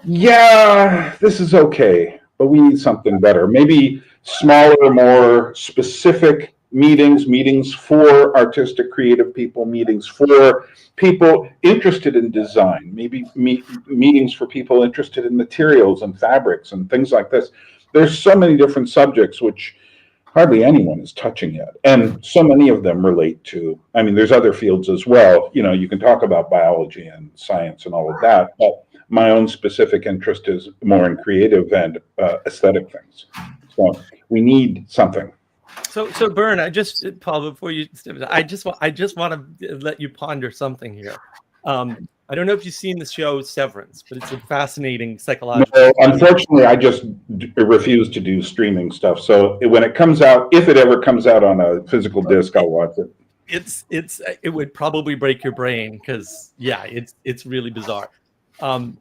K: yeah, this is okay, but we need something better. Maybe smaller, more specific meetings for artistic, creative people, meetings for people interested in design, maybe meetings for people interested in materials and fabrics and things like this. There's so many different subjects which hardly anyone is touching yet. And so many of them relate to, there's other fields as well. You can talk about biology and science and all of that, but my own specific interest is more in creative and aesthetic things. So we need something.
I: So Bern, Paul, before you, I just want to let you ponder something here. I don't know if you've seen the show Severance, but it's a fascinating psychological.
K: No, unfortunately, I just refuse to do streaming stuff. So when it comes out, if it ever comes out on a physical disc, I'll watch it.
I: It would probably break your brain because it's really bizarre. White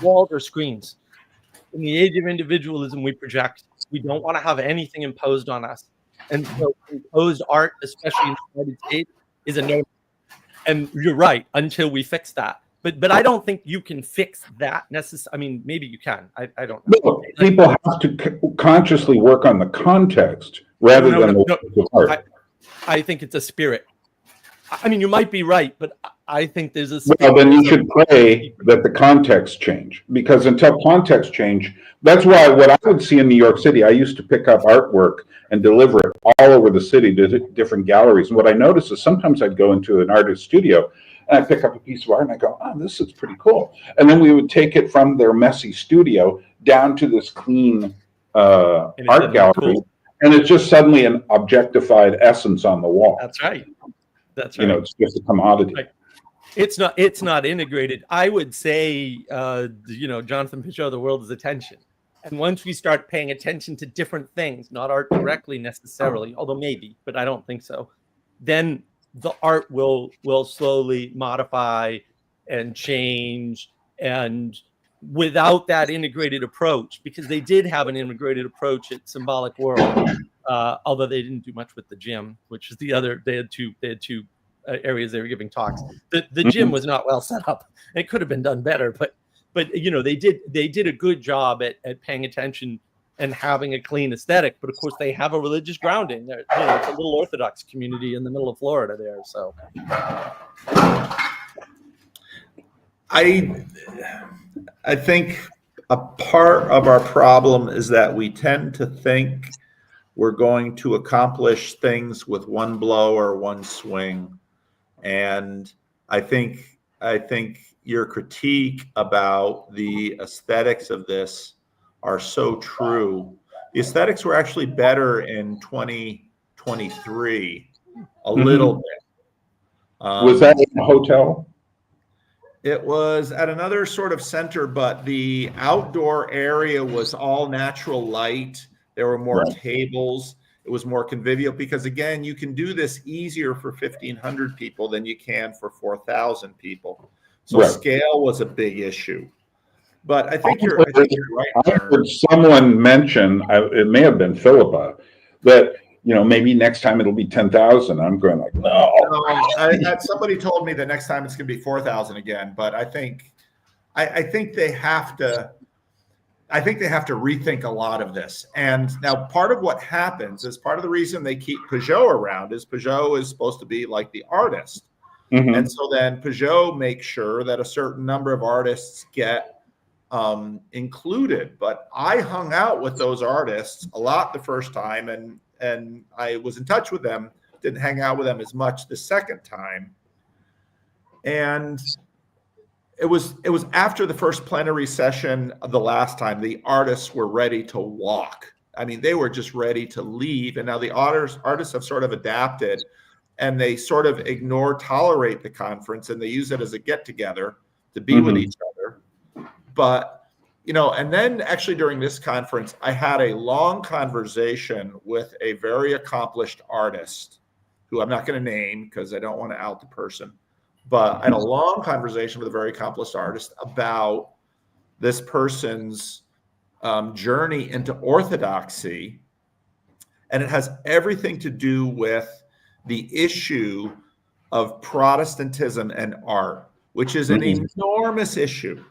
I: walls or screens. In the age of individualism, we project. We don't want to have anything imposed on us. And so imposed art, especially in the United States, is a no. And you're right, until we fix that. But I don't think you can fix that necessarily. Maybe you can. I don't know.
K: No, people have to consciously work on the context rather than the art.
I: I think it's a spirit. You might be right, but I think there's a spirit.
K: Well, then you should pray that the context change, because until context change, that's why what I would see in New York City, I used to pick up artwork and deliver it all over the city to different galleries. And what I noticed is sometimes I'd go into an artist studio and I'd pick up a piece of art and I go, oh, this is pretty cool. And then we would take it from their messy studio down to this clean art gallery. Cool. And it's just suddenly an objectified essence on the wall.
I: That's right. That's right.
K: It's just a commodity.
I: Right. It's not integrated. I would say, Jonathan Pichot, the world is attention. And once we start paying attention to different things, not art directly necessarily, although maybe, but I don't think so, then the art will slowly modify and change. And without that integrated approach, because they did have an integrated approach at Symbolic World, although they didn't do much with the gym, which is the other. They had two areas they were giving talks. The gym was not well set up. It could have been done better, but they did a good job at paying attention and having a clean aesthetic. But of course, they have a religious grounding. It's a little Orthodox community in the middle of Florida there. So
A: I think a part of our problem is that we tend to think we're going to accomplish things with one blow or one swing. And I think your critique about the aesthetics of this are so true. The aesthetics were actually better in 2023, a little bit.
K: Was that in a hotel?
A: It was at another sort of center, but the outdoor area was all natural light. There were more tables. It was more convivial because, again, you can do this easier for 1,500 people than you can for 4,000 people. So scale was a big issue. But I think you're right.
K: I heard someone mention, it may have been Philippa, that maybe next time it'll be 10,000. I'm going like, no.
A: Somebody told me the next time it's going to be 4,000 again. But I think they have to. I think they have to rethink a lot of this. And now part of what happens is part of the reason they keep Peugeot around is Peugeot is supposed to be like the artist. And so then Peugeot makes sure that a certain number of artists get included. But I hung out with those artists a lot the first time, and I was in touch with them, didn't hang out with them as much the second time. And it was after the first plenary session of the last time, the artists were ready to walk. I mean, they were just ready to leave. And now the artists have sort of adapted, and they sort of tolerate the conference, and they use it as a get together to be with each other. But, and then actually during this conference, I had a long conversation with a very accomplished artist who I'm not going to name because I don't want to out the person. But I had a long conversation with a very accomplished artist about this person's journey into orthodoxy. And it has everything to do with the issue of Protestantism and art, which is an enormous issue.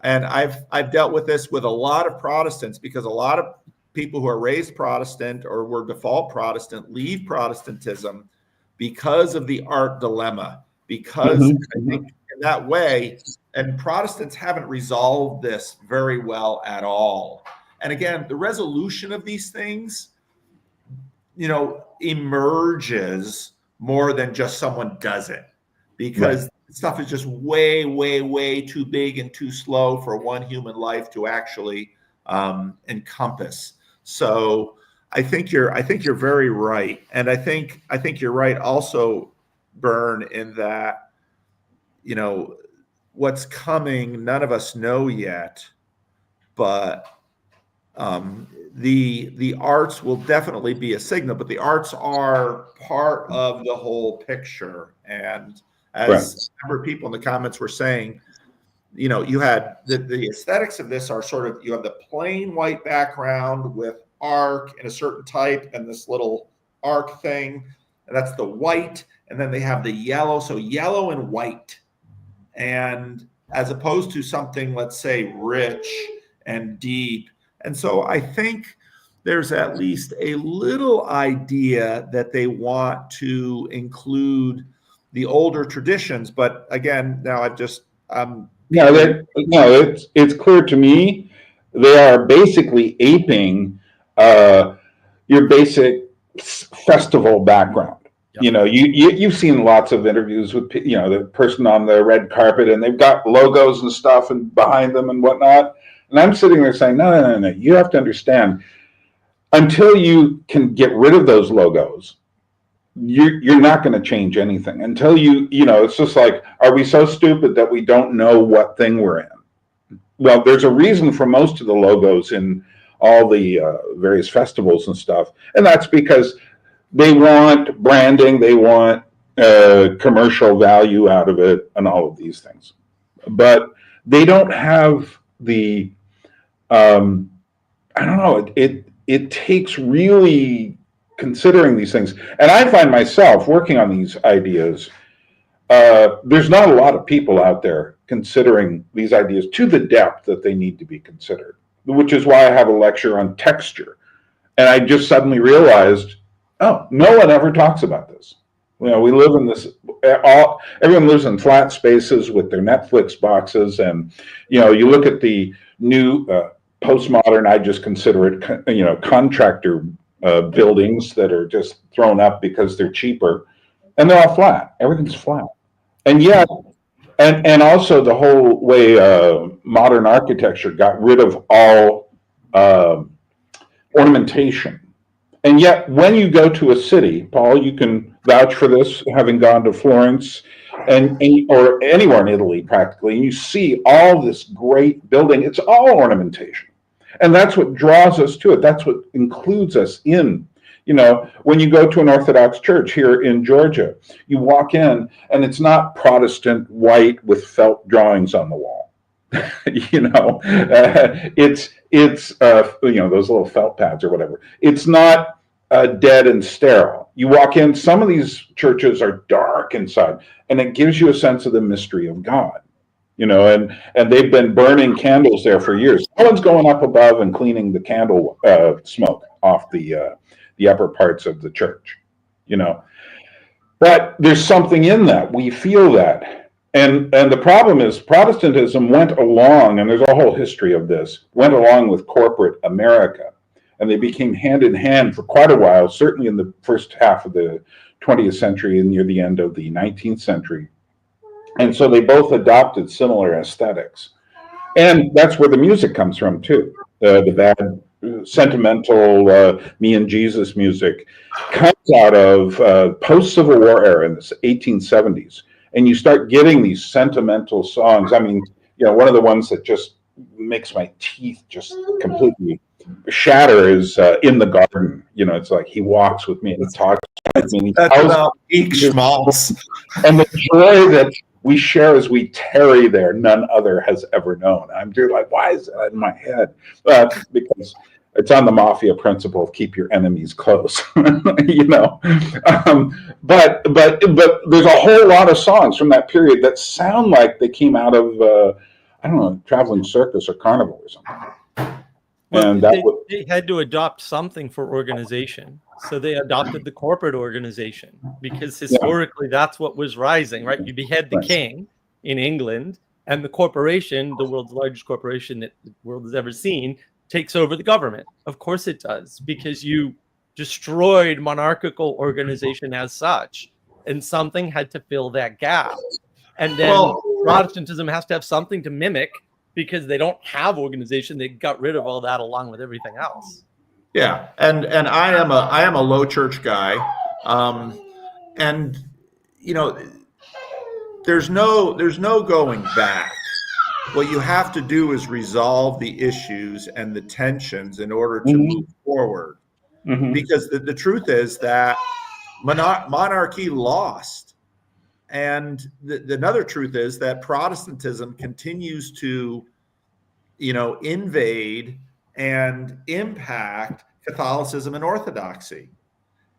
A: And I've dealt with this with a lot of Protestants because a lot of people who are raised Protestant or were default Protestant leave Protestantism because of the art dilemma. Because I think in that way, and Protestants haven't resolved this very well at all. And again, the resolution of these things, emerges more than just someone does it, because stuff is just way, way, way too big and too slow for one human life to actually encompass. So I think you're very right, and I think you're right also, Bern, in that what's coming none of us know yet, but the arts will definitely be a signal, but the arts are part of the whole picture. And as a number of people in the comments were saying, you had the aesthetics of this are sort of, you have the plain white background with arc in a certain type and this little arc thing, and that's the white. And then they have the yellow, so yellow and white. And as opposed to something, let's say, rich and deep. And so I think there's at least a little idea that they want to include the older traditions. But again, now I've just
K: it's clear to me they are basically aping your basic festival background. You've seen lots of interviews with the person on the red carpet, and they've got logos and stuff and behind them and whatnot. And I'm sitting there saying, no. You have to understand, until you can get rid of those logos, you're not going to change anything. Until it's just like, are we so stupid that we don't know what thing we're in? Well, there's a reason for most of the logos in all the various festivals and stuff, and that's because they want branding, they want commercial value out of it, and all of these things. But they don't have the, I don't know, it takes really considering these things. And I find myself working on these ideas. There's not a lot of people out there considering these ideas to the depth that they need to be considered, which is why I have a lecture on texture. And I just suddenly realized, oh, no one ever talks about this. You know, we live in this, everyone lives in flat spaces with their Netflix boxes. And, you know, you look at the new postmodern, I just consider it, you know, contractor buildings that are just thrown up because they're cheaper. And they're all flat. Everything's flat. And yet, and also the whole way modern architecture got rid of all ornamentation. And yet, when you go to a city, Paul, you can vouch for this, having gone to Florence or anywhere in Italy practically, and you see all this great building. It's all ornamentation. And that's what draws us to it. That's what includes us in. You know, when you go to an Orthodox church here in Georgia, you walk in and it's not Protestant white with felt drawings on the wall. You know, it's you know, those little felt pads or whatever. It's not dead and sterile. You walk in, some of these churches are dark inside, and it gives you a sense of the mystery of God. You know, and they've been burning candles there for years. No one's going up above and cleaning the candle smoke off the upper parts of the church. You know, but there's something in that. We feel that. And the problem is Protestantism went along, and there's a whole history of this, went along with corporate America. And they became hand in hand for quite a while, certainly in the first half of the 20th century and near the end of the 19th century. And so they both adopted similar aesthetics. And that's where the music comes from, too. The bad, sentimental, me and Jesus music comes out of post-Civil War era in the 1870s. And you start getting these sentimental songs. I mean, you know, one of the ones that just makes my teeth just completely shatter is In the Garden. You know, it's like he walks with me and he talks with me.
A: That's about Eek Schmaltz.
K: And the joy that we share as we tarry there, none other has ever known. I'm just like, why is that in my head? Because it's on the mafia principle of keep your enemies close, you know. But there's a whole lot of songs from that period that sound like they came out of I don't know, traveling circus or carnival or something.
I: Well,
K: And
I: they had to adopt something for organization, so they adopted the corporate organization because historically that's what was rising, right? You behead the king in England, and the corporation, the world's largest corporation that the world has ever seen, takes over the government. Of course it does, because you destroyed monarchical organization as such, and something had to fill that gap. And then Protestantism has to have something to mimic because they don't have organization. They got rid of all that along with everything else.
A: Yeah, and I am a low church guy, and you know, there's no going back. What you have to do is resolve the issues and the tensions in order to move forward. Because the truth is that monarchy lost. And another truth is that Protestantism continues to, you know, invade and impact Catholicism and Orthodoxy.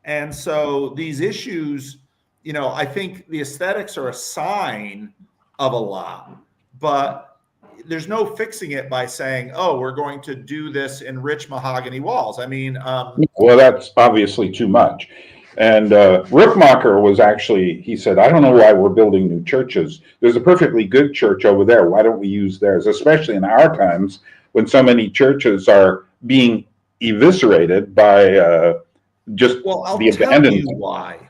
A: And so these issues, you know, I think the aesthetics are a sign of a lot, but there's no fixing it by saying, oh, we're going to do this in rich mahogany walls. I mean,
K: well, that's obviously too much. And Rookmacher was actually, he said, I don't know why we're building new churches. There's a perfectly good church over there. Why don't we use theirs? Especially in our times when so many churches are being eviscerated by just
A: I'll
K: the
A: tell
K: abandonment.
A: you why.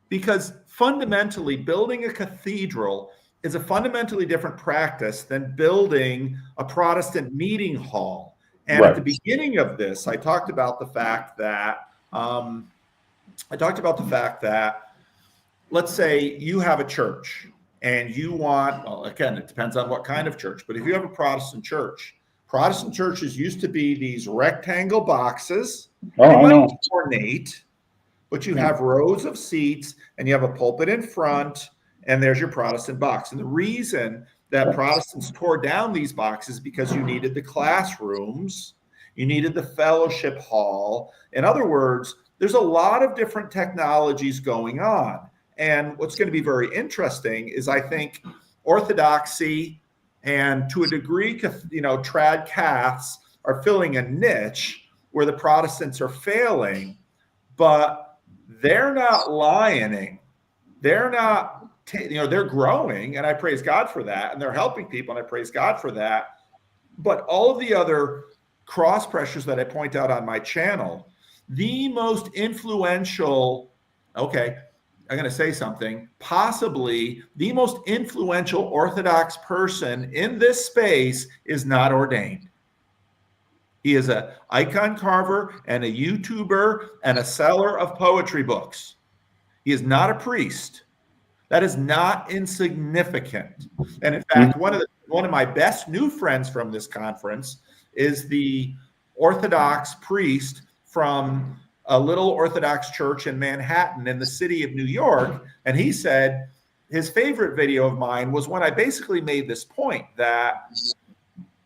A: Because fundamentally, building a cathedral is a fundamentally different practice than building a Protestant meeting hall. And at the beginning of this, I talked about the fact that let's say you have a church and you want, well, again, it depends on what kind of church, but if you have a Protestant churches used to be these rectangle boxes.
K: I know.
A: Ornate, but you have rows of seats and you have a pulpit in front, and there's your Protestant box. And the reason that Protestants tore down these boxes because you needed the classrooms You needed the fellowship hall. In other words, there's a lot of different technologies going on. And what's going to be very interesting is I think Orthodoxy and to a degree, trad Caths are filling a niche where the Protestants are failing, but they're not lioning. They're not, they're growing, and I praise God for that. And they're helping people, and I praise God for that. But all of the other cross pressures that I point out on my channel, the most influential, okay, I'm going to say something, possibly the most influential Orthodox person in this space is not ordained. He is an icon carver and a YouTuber and a seller of poetry books. He is not a priest. That is not insignificant. And in fact, one of my best new friends from this conference is the Orthodox priest from a little Orthodox church in Manhattan in the city of New York. And he said his favorite video of mine was when I basically made this point that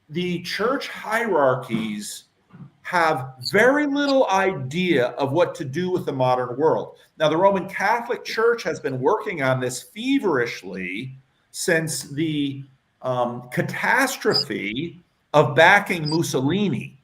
A: the church hierarchies have very little idea of what to do with the modern world. Now, the Roman Catholic Church has been working on this feverishly since the catastrophe of backing Mussolini.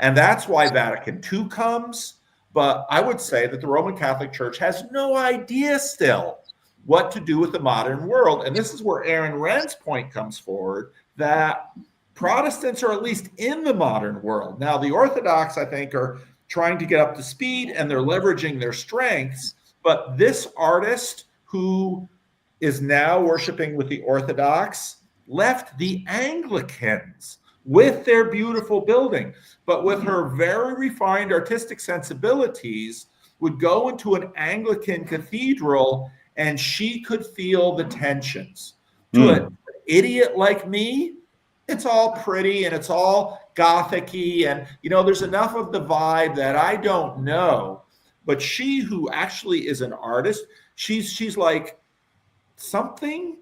A: And that's why Vatican II comes. But I would say that the Roman Catholic Church has no idea still what to do with the modern world. And this is where Aaron Wren's point comes forward, that Protestants are at least in the modern world. Now, the Orthodox, I think, are trying to get up to speed and they're leveraging their strengths. But this artist who is now worshiping with the Orthodox left the Anglicans with their beautiful building, but with her very refined artistic sensibilities, would go into an Anglican cathedral and she could feel the tensions. To an idiot like me, it's all pretty and it's all Gothic-y, and there's enough of the vibe that I don't know. But she, who actually is an artist, she's like, something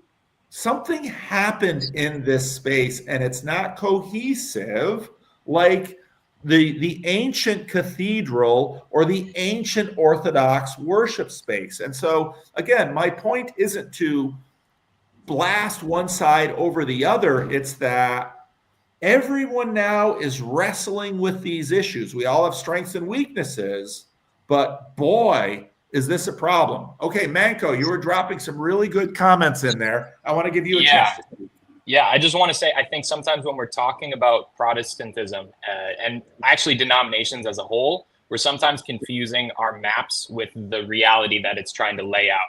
A: happened in this space, and it's not cohesive like the ancient cathedral or the ancient Orthodox worship space. And so, again, my point isn't to blast one side over the other. It's that everyone now is wrestling with these issues. We all have strengths and weaknesses, but boy, is this a problem. Okay, Manco, you were dropping some really good comments in there. I want to give you a chance to speak.
L: Yeah, I just want to say, I think sometimes when we're talking about Protestantism and actually denominations as a whole, we're sometimes confusing our maps with the reality that it's trying to lay out.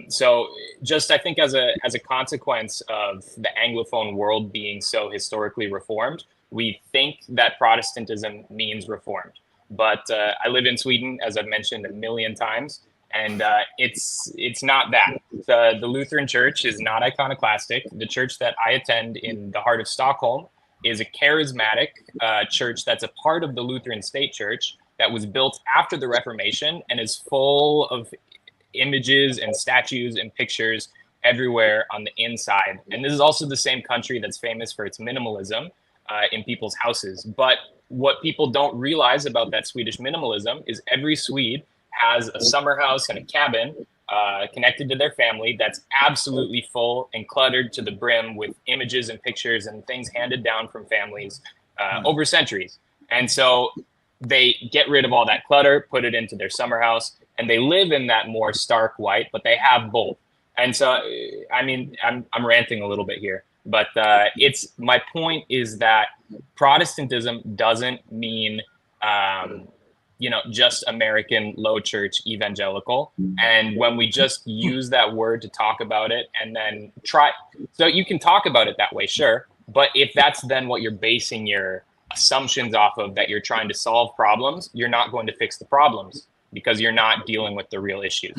L: So just, I think as a consequence of the Anglophone world being so historically reformed, we think that Protestantism means reformed. But I live in Sweden, as I've mentioned a million times, and it's not that. The Lutheran Church is not iconoclastic. The church that I attend in the heart of Stockholm is a charismatic church that's a part of the Lutheran State Church that was built after the Reformation and is full of images and statues and pictures everywhere on the inside. And this is also the same country that's famous for its minimalism in people's houses. But what people don't realize about that Swedish minimalism is every Swede has a summer house and a cabin connected to their family that's absolutely full and cluttered to the brim with images and pictures and things handed down from families over centuries. And so they get rid of all that clutter, put it into their summer house, and they live in that more stark white, but they have both. And so, I mean, I'm ranting a little bit here, but my point is that Protestantism doesn't mean, just American low church evangelical. And when we just use that word to talk about it and then so you can talk about it that way, sure. But if that's then what you're basing your assumptions off of, that you're trying to solve problems, you're not going to fix the problems because you're not dealing with the real issues.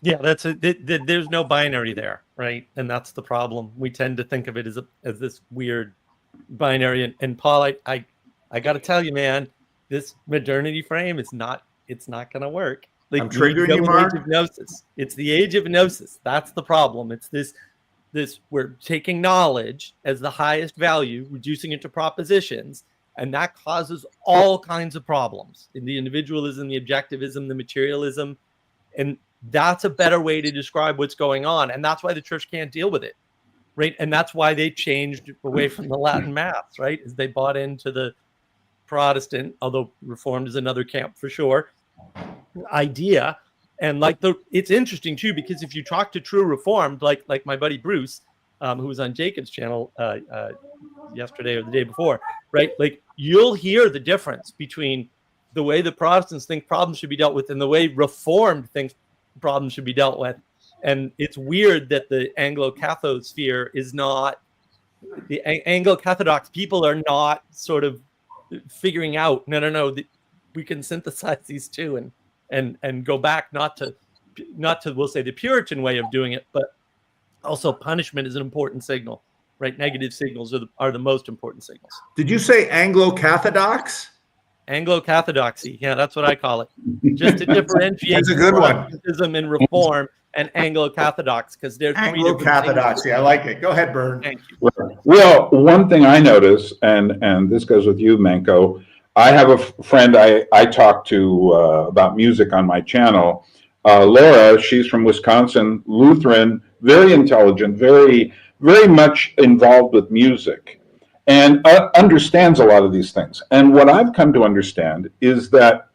I: Yeah, there's no binary there, right? And that's the problem. We tend to think of it as this weird binary. And Paul, I got to tell you, man, this modernity frame it's not going to work. Like,
A: I'm triggering you, Mark.
I: It's the age of gnosis. That's the problem. It's this we're taking knowledge as the highest value, reducing it to propositions, And that causes all kinds of problems in the individualism, the objectivism, the materialism. And that's a better way to describe what's going on. And that's why the church can't deal with it, right? And that's why they changed away from the Latin mass, right? Is they bought into the Protestant, although Reformed is another camp for sure, idea. And it's interesting too, because if you talk to true Reformed, like my buddy Bruce, who was on Jacob's channel yesterday or the day before, right? Like, you'll hear the difference between the way the Protestants think problems should be dealt with and the way Reformed thinks problems should be dealt with. And it's weird that the Anglo-Cathosphere is not, the Anglo-Catholic people are not sort of figuring out, no, we can synthesize these two and go back not to we'll say the Puritan way of doing it, but also punishment is an important signal, right? Negative signals are the most important signals.
A: Did you say Anglo-Catholic?
I: Anglo-Cathodoxy, yeah, that's what I call it. Just to differentiate
A: that's a good one.
I: Protestantism and Reform and Anglo-Catholic, because they're
A: Anglo-Catholic. I like it. Go ahead, Bern.
I: Thank you.
K: Well, one thing I notice, and this goes with you, Manco, I have a friend I talk to about music on my channel. Laura, she's from Wisconsin, Lutheran, very intelligent, very, very much involved with music, and understands a lot of these things. And what I've come to understand is that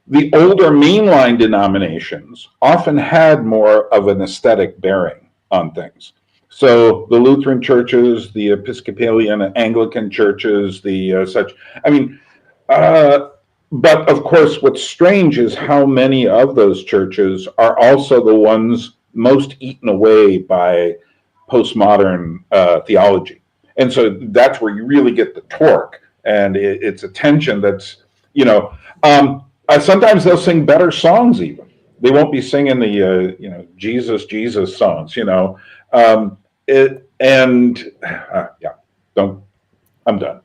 K: the older mainline denominations often had more of an aesthetic bearing on things. So the Lutheran churches, the Episcopalian and Anglican churches, the such, I mean, but of course, what's strange is how many of those churches are also the ones most eaten away by postmodern theology. And so that's where you really get the torque, and it's a tension that's, sometimes they'll sing better songs even. They won't be singing the, Jesus songs, I'm done.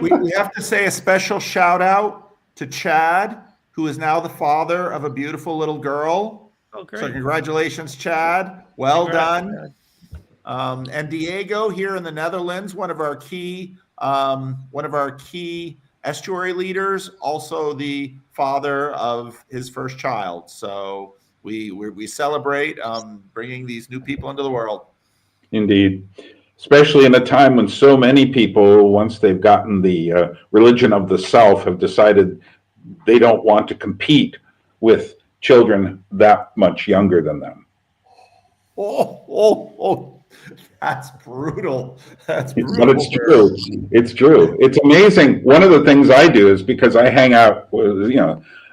A: we have to say a special shout out to Chad, who is now the father of a beautiful little girl.
I: Oh, great.
A: So congratulations, Chad. Well done. And Diego here in the Netherlands, one of our key estuary leaders, also the father of his first child. So we celebrate bringing these new people into the world.
K: Indeed. Especially in a time when so many people, once they've gotten the religion of the self, have decided they don't want to compete with children that much younger than them.
A: Oh. That's brutal. That's brutal.
K: But it's true. It's true. It's amazing. One of the things I do is because I hang out with,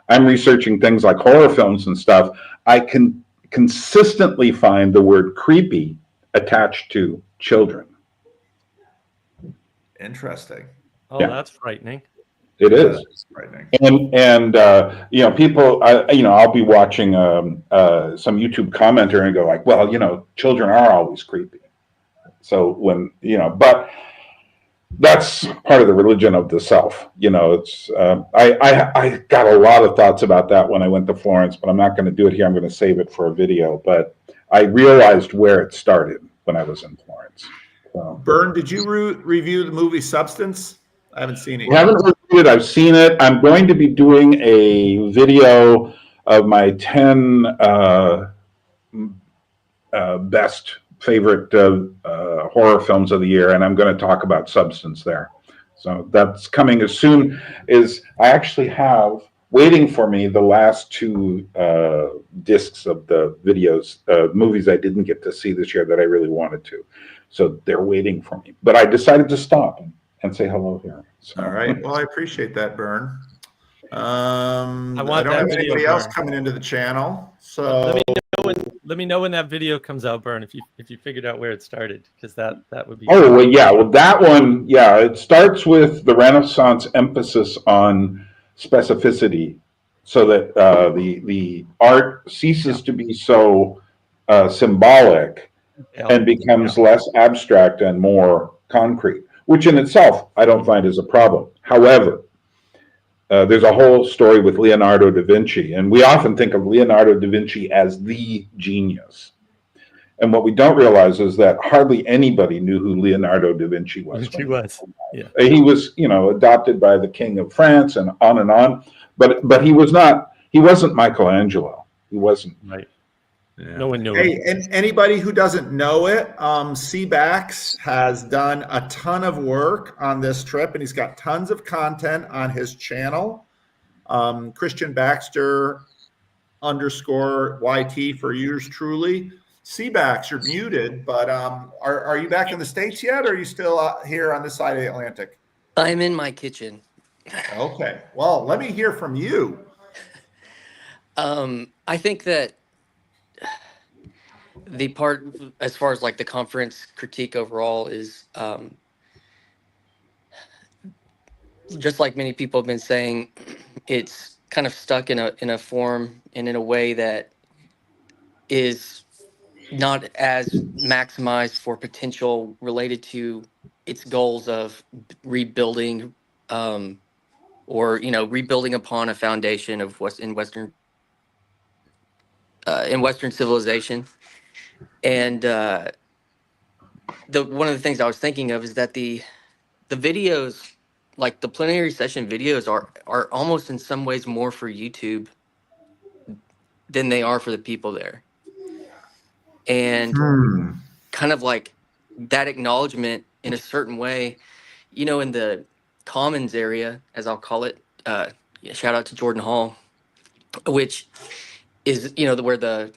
K: I'm researching things like horror films and stuff. I can consistently find the word creepy attached to children.
A: Interesting.
I: Oh, yeah. That's frightening.
K: It is.
A: Frightening.
K: And people, I'll be watching some YouTube commenter and go like, well, children are always creepy. So when, but that's part of the religion of the self. It's, I got a lot of thoughts about that when I went to Florence, but I'm not going to do it here. I'm going to save it for a video, but I realized where it started when I was in Florence. So.
A: Bern, did you review the movie Substance? I haven't seen it yet.
K: I haven't reviewed it. I've seen it. I'm going to be doing a video of my 10 best favorite horror films of the year, and I'm going to talk about Substance there. So that's coming as soon as I actually have waiting for me the last 2 discs of the videos, movies I didn't get to see this year that I really wanted to. So they're waiting for me. But I decided to stop and say hello here. So.
A: All right. Well, I appreciate that, Bern.
I: I
A: don't have anybody else coming into the channel. So
I: let me know when that video comes out, Bern, if you figured out where it started, because that would be.
K: Oh, well, yeah. Well, that one, yeah. It starts with the Renaissance emphasis on specificity, so that the art ceases to be so symbolic and becomes less abstract and more concrete, which in itself I don't find is a problem. However, there's a whole story with Leonardo da Vinci, and we often think of Leonardo da Vinci as the genius. And what we don't realize is that hardly anybody knew who Leonardo da Vinci was.
I: He was, yeah.
K: He was, adopted by the King of France and on. But he wasn't Michelangelo. He wasn't.
I: Right.
A: Yeah.
I: No one knew
A: Hey,
I: him.
A: and anybody who doesn't know it, CBAX has done a ton of work on this trip, and he's got tons of content on his channel. Christian Baxter _YT for yours truly. CBAX, you're muted, but are you back in the States yet, or are you still out here on this side of the Atlantic?
M: I'm in my kitchen.
A: Okay. Well, let me hear from you.
M: I think that the part, as far as like the conference critique overall, is just like many people have been saying, it's kind of stuck in a form and in a way that is not as maximized for potential related to its goals of rebuilding, or rebuilding upon a foundation of Western civilization. And one of the things I was thinking of is that the videos, like the plenary session videos, are almost in some ways more for YouTube than they are for the people there. And kind of like that acknowledgement in a certain way, in the Commons area, as I'll call it, shout out to Jordan Hall, which is, where the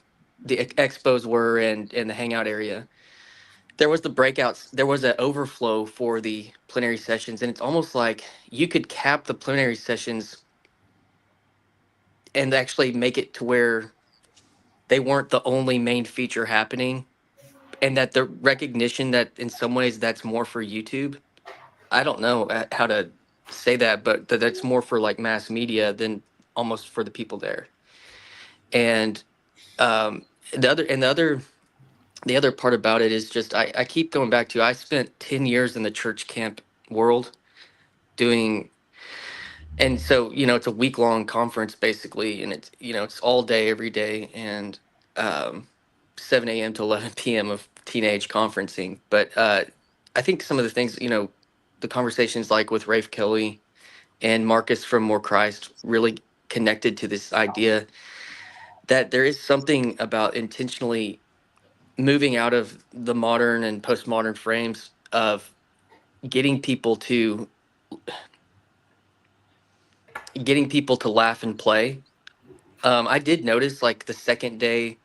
M: expos were and the hangout area. There was the breakouts, there was an overflow for the plenary sessions, and it's almost like you could cap the plenary sessions and actually make it to where they weren't the only main feature happening, and that the recognition that in some ways that's more for YouTube. I don't know how to say that, but that's more for like mass media than almost for the people there. And the other part about it is just I keep going back to, I spent 10 years in the church camp world doing, and so it's a week-long conference basically, and it's all day every day, and 7 a.m. to 11 p.m. of teenage conferencing. But I think some of the things, the conversations like with Rafe Kelly and Marcus from More Christ really connected to this idea that there is something about intentionally moving out of the modern and postmodern frames of getting people to laugh and play. I did notice like the second day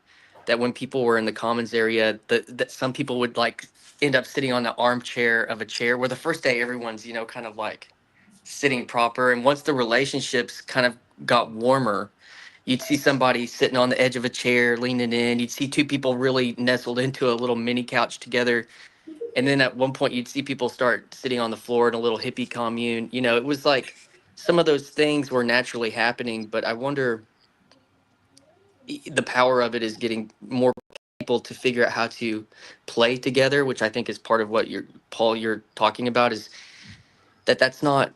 M: that when people were in the Commons area, that some people would like end up sitting on the armchair of a chair, where the first day everyone's, kind of like sitting proper. And once the relationships kind of got warmer, you'd see somebody sitting on the edge of a chair, leaning in. You'd see two people really nestled into a little mini couch together. And then at one point you'd see people start sitting on the floor in a little hippie commune. It was like some of those things were naturally happening, but I wonder, the power of it is getting more people to figure out how to play together, which I think is part of what you're talking about, is that's not,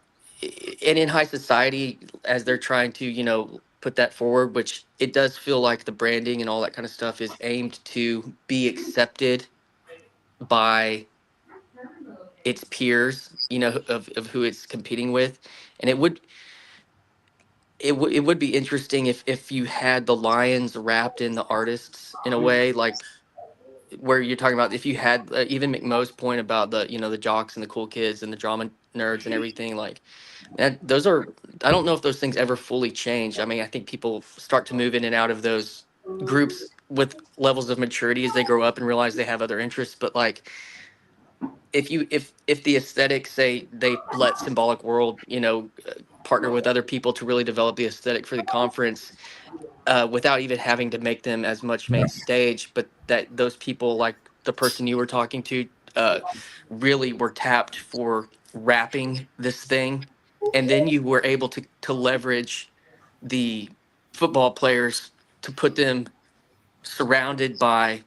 M: and in high society, as they're trying to, put that forward, which it does feel like the branding and all that kind of stuff is aimed to be accepted by its peers, of who it's competing with. And it would be interesting if you had the lions wrapped in the artists in a way, like where you're talking about, if you had even McMo's point about the jocks and the cool kids and the drama nerds and everything, like those are, I don't know if those things ever fully change. I mean, I think people start to move in and out of those groups with levels of maturity as they grow up and realize they have other interests. But like, if the aesthetic, say they let Symbolic World, partner with other people to really develop the aesthetic for the conference, without even having to make them as much main stage, but that those people, like the person you were talking to, really were tapped for wrapping this thing, and then you were able to leverage the football players to put them surrounded by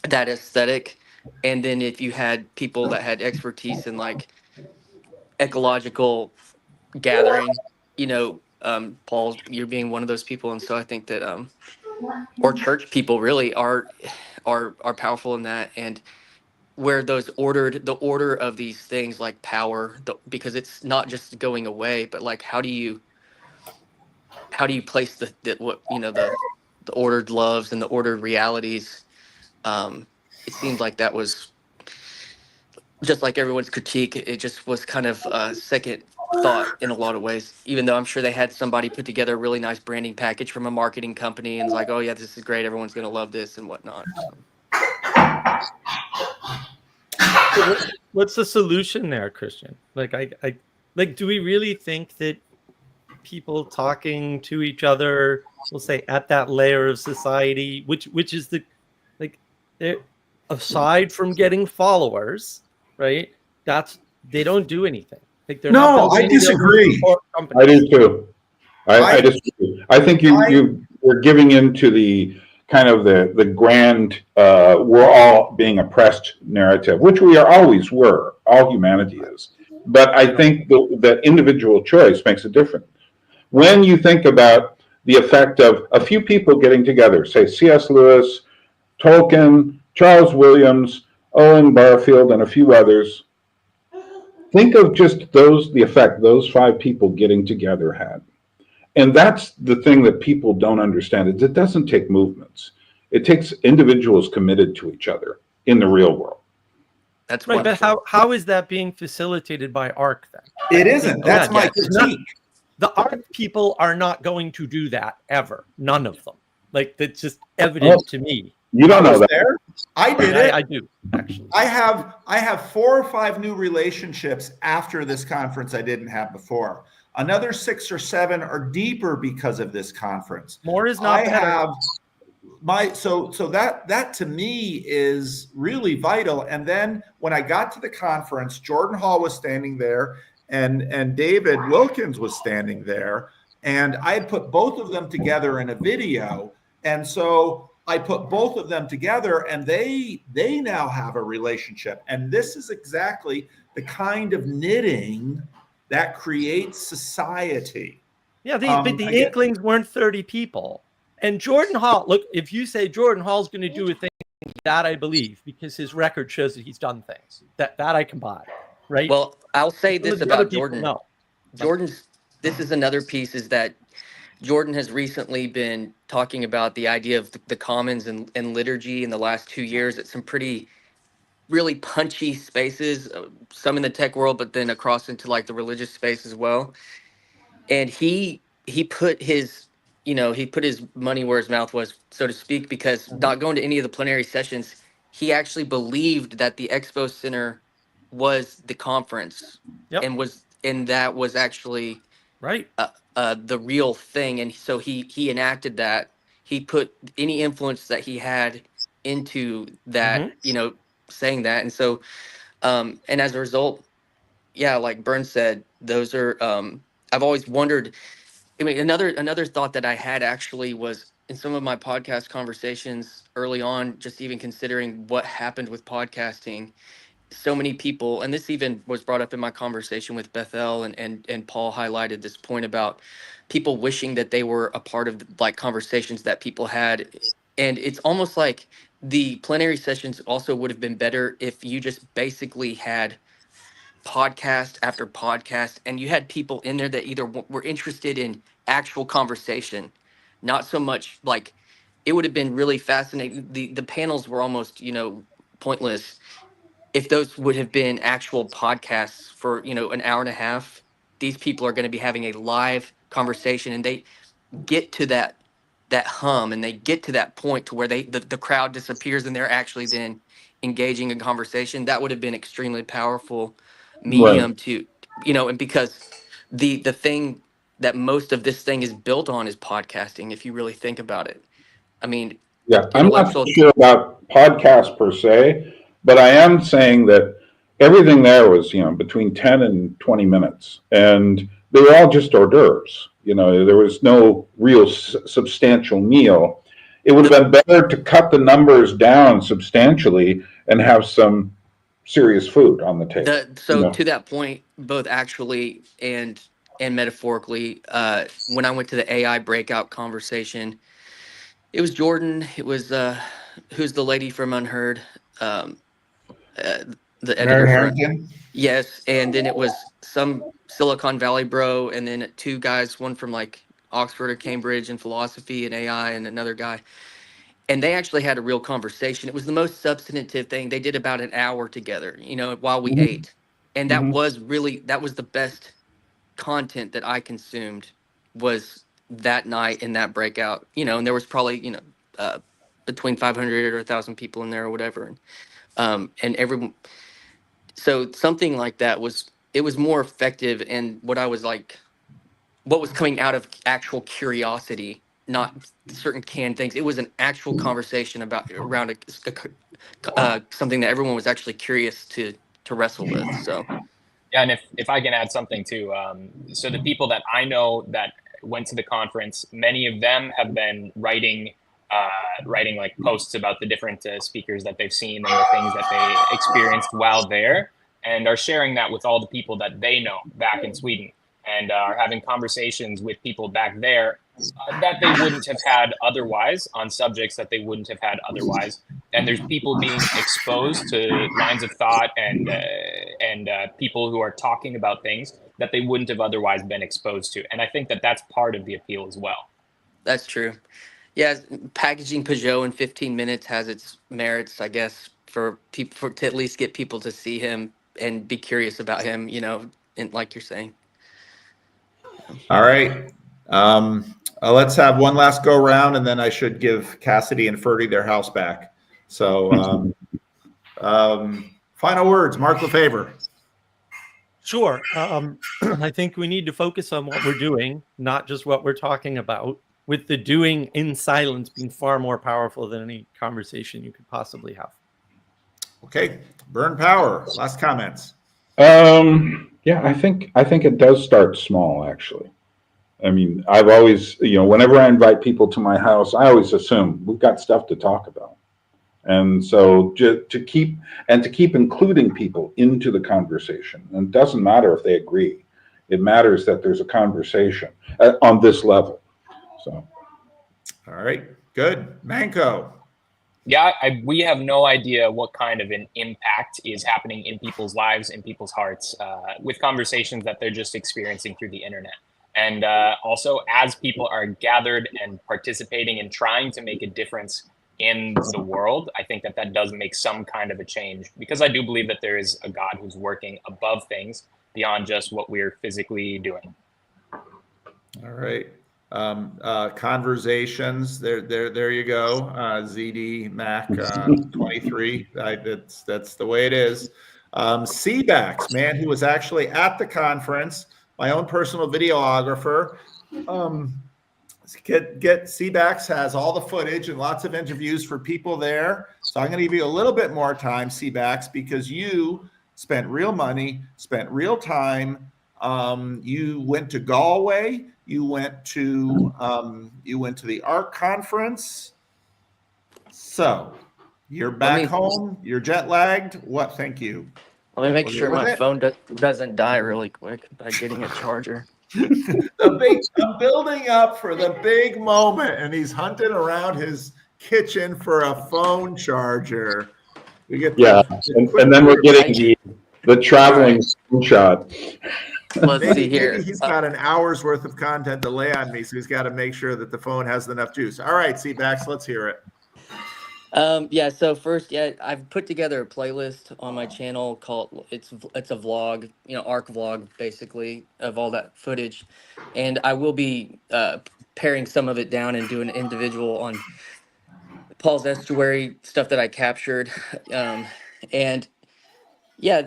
M: that aesthetic. And then if you had people that had expertise in like ecological gathering, Paul, you're being one of those people. And so I think that or church people really are powerful in that, and where the order of these things like power, because it's not just going away, but like how do you place the what the ordered loves and the ordered realities. It seemed like that was just like everyone's critique. It just was kind of a second thought in a lot of ways, even though I'm sure they had somebody put together a really nice branding package from a marketing company and it's like, oh yeah, this is great, everyone's going to love this and whatnot.
I: So what's the solution there, Christian? Like, do we really think that people talking to each other, we'll say at that layer of society, which is the, like, aside from getting followers, right? They don't do anything. Like, they're
K: No, I disagree. I do too. I disagree. I think you're giving into the kind of the grand we're all being oppressed narrative, which we always were. All humanity is. But I think that individual choice makes a difference. When you think about the effect of a few people getting together, say C.S. Lewis, Tolkien, Charles Williams, Owen Barfield, and a few others, think of just the effect those 5 people getting together had. And that's the thing that people don't understand, is it doesn't take movements. It takes individuals committed to each other in the real world.
M: That's
I: right. But how is that being facilitated by ARC then?
A: It isn't. That's my critique.
I: The ARC people are not going to do that ever. None of them. Like, that's just evident to me.
K: You don't know that.
A: There. I did it.
I: I do, actually.
A: I have 4 or 5 new relationships after this conference I didn't have before. Another 6 or 7 are deeper because of this conference.
I: More is not better.
A: So that to me is really vital. And then when I got to the conference, Jordan Hall was standing there and David Wilkins was standing there, and I had put both of them together in a video. And so I put both of them together, and they now have a relationship. And this is exactly the kind of knitting that creates society.
I: Yeah, the Inklings weren't 30 people. And Jordan Hall, look, if you say Jordan Hall's going to do a thing, that I believe, because his record shows that he's done things. That I can buy, right?
M: Well, I'll say this about Jordan.
I: No.
M: This is another piece, is that Jordan has recently been talking about the idea of the commons and liturgy in the last 2 years at some really punchy spaces, some in the tech world, but then across into like the religious space as well. And he put his money where his mouth was, so to speak, because not going to any of the plenary sessions, he actually believed that the Expo Center was the conference.
I: Yep.
M: and that was actually
I: right.
M: The real thing. And so he enacted that. He put any influence that he had into that, saying that. And so, and as a result, yeah, like Burns said, those are, I've always wondered, I mean, another thought that I had actually was in some of my podcast conversations early on, just even considering what happened with podcasting, so many people, and this even was brought up in my conversation with Bethel, and Paul highlighted this point about people wishing that they were a part of like conversations that people had. And it's almost like the plenary sessions also would have been better if you just basically had podcast after podcast, and you had people in there that either were interested in actual conversation, not so much like, it would have been really fascinating. The panels were almost, pointless if those would have been actual podcasts for, an hour and a half. These people are going to be having a live conversation, and they get to that hum, and they get to that point to where the crowd disappears and they're actually then engaging in conversation. That would have been extremely powerful medium to, and because the thing that most of this thing is built on is podcasting, if you really think about it. I mean,
K: yeah, I'm not so sure about podcasts per se, but I am saying that everything there was, between 10 and 20 minutes, and they were all just hors d'oeuvres. There was no real substantial meal. It would have been better to cut the numbers down substantially and have some serious food on the table.
M: To that point, both actually and metaphorically, when I went to the AI breakout conversation, It was Jordan. It was who's the lady from Unheard, the editor
A: Mary
M: for
A: Harrington.
M: yes, and then it was some Silicon Valley bro, and then two guys, one from like Oxford or Cambridge in philosophy and AI, and another guy. And they actually had a real conversation. It was the most substantive thing. They did about an hour together, while we ate. And that was the best content that I consumed was that night in that breakout, and there was probably, between 500 or 1,000 people in there or whatever. And everyone, so something like that it was more effective. And what was coming out of actual curiosity, not certain canned things. It was an actual conversation around something that everyone was actually curious to wrestle with. So,
L: yeah, and if I can add something too, so the people that I know that went to the conference, many of them have been writing like posts about the different speakers that they've seen and the things that they experienced while there, and are sharing that with all the people that they know back in Sweden, and are having conversations with people back there that they wouldn't have had otherwise, on subjects that they wouldn't have had otherwise. And there's people being exposed to lines of thought and people who are talking about things that they wouldn't have otherwise been exposed to. And I think that that's part of the appeal as well.
M: that's true. Yeah, packaging Peugeot in 15 minutes has its merits, I guess, for people to at least get people to see him and be curious about him, and like you're saying.
A: All right. Let's have one last go round, and then I should give Cassidy and Ferdy their house back. So, final words, Mark Lefevre.
I: Sure. I think we need to focus on what we're doing, not just what we're talking about, with the doing in silence being far more powerful than any conversation you could possibly have.
A: Okay. Burn Power, last comments.
K: Yeah, I think it does start small, actually. I mean, I've always, whenever I invite people to my house, I always assume we've got stuff to talk about. And so to keep including people into the conversation, and it doesn't matter if they agree, it matters that there's a conversation on this level. So,
A: all right, good. Manco.
L: Yeah, we have no idea what kind of an impact is happening in people's lives, in people's hearts, with conversations that they're just experiencing through the internet. And also, as people are gathered and participating and trying to make a difference in the world, I think that does make some kind of a change, because I do believe that there is a God who's working above things beyond just what we're physically doing.
A: All right. Conversations, there you go. ZD Mac 23. That's the way it is. CBAX, man, who was actually at the conference, my own personal videographer. Get CBAX has all the footage and lots of interviews for people there. So I'm going to give you a little bit more time, CBAX, because you spent real money, spent real time. You went to Galway. You went to the ARC conference. So you're back home. You're jet lagged. What? Thank you.
M: Let me make sure my phone doesn't die really quick by getting a charger.
A: I'm building up for the big moment, and he's hunting around his kitchen for a phone charger. We get
K: and then we're getting the traveling shot.
M: Let's see here.
A: Maybe he's got an hour's worth of content to lay on me, so he's got to make sure that the phone has enough juice. All right, CBAX, let's hear it.
M: Yeah, so first, I've put together a playlist on my channel called, it's a vlog, ARC vlog, basically, of all that footage. And I will be paring some of it down and doing an individual on Paul's Estuary stuff that I captured. And yeah,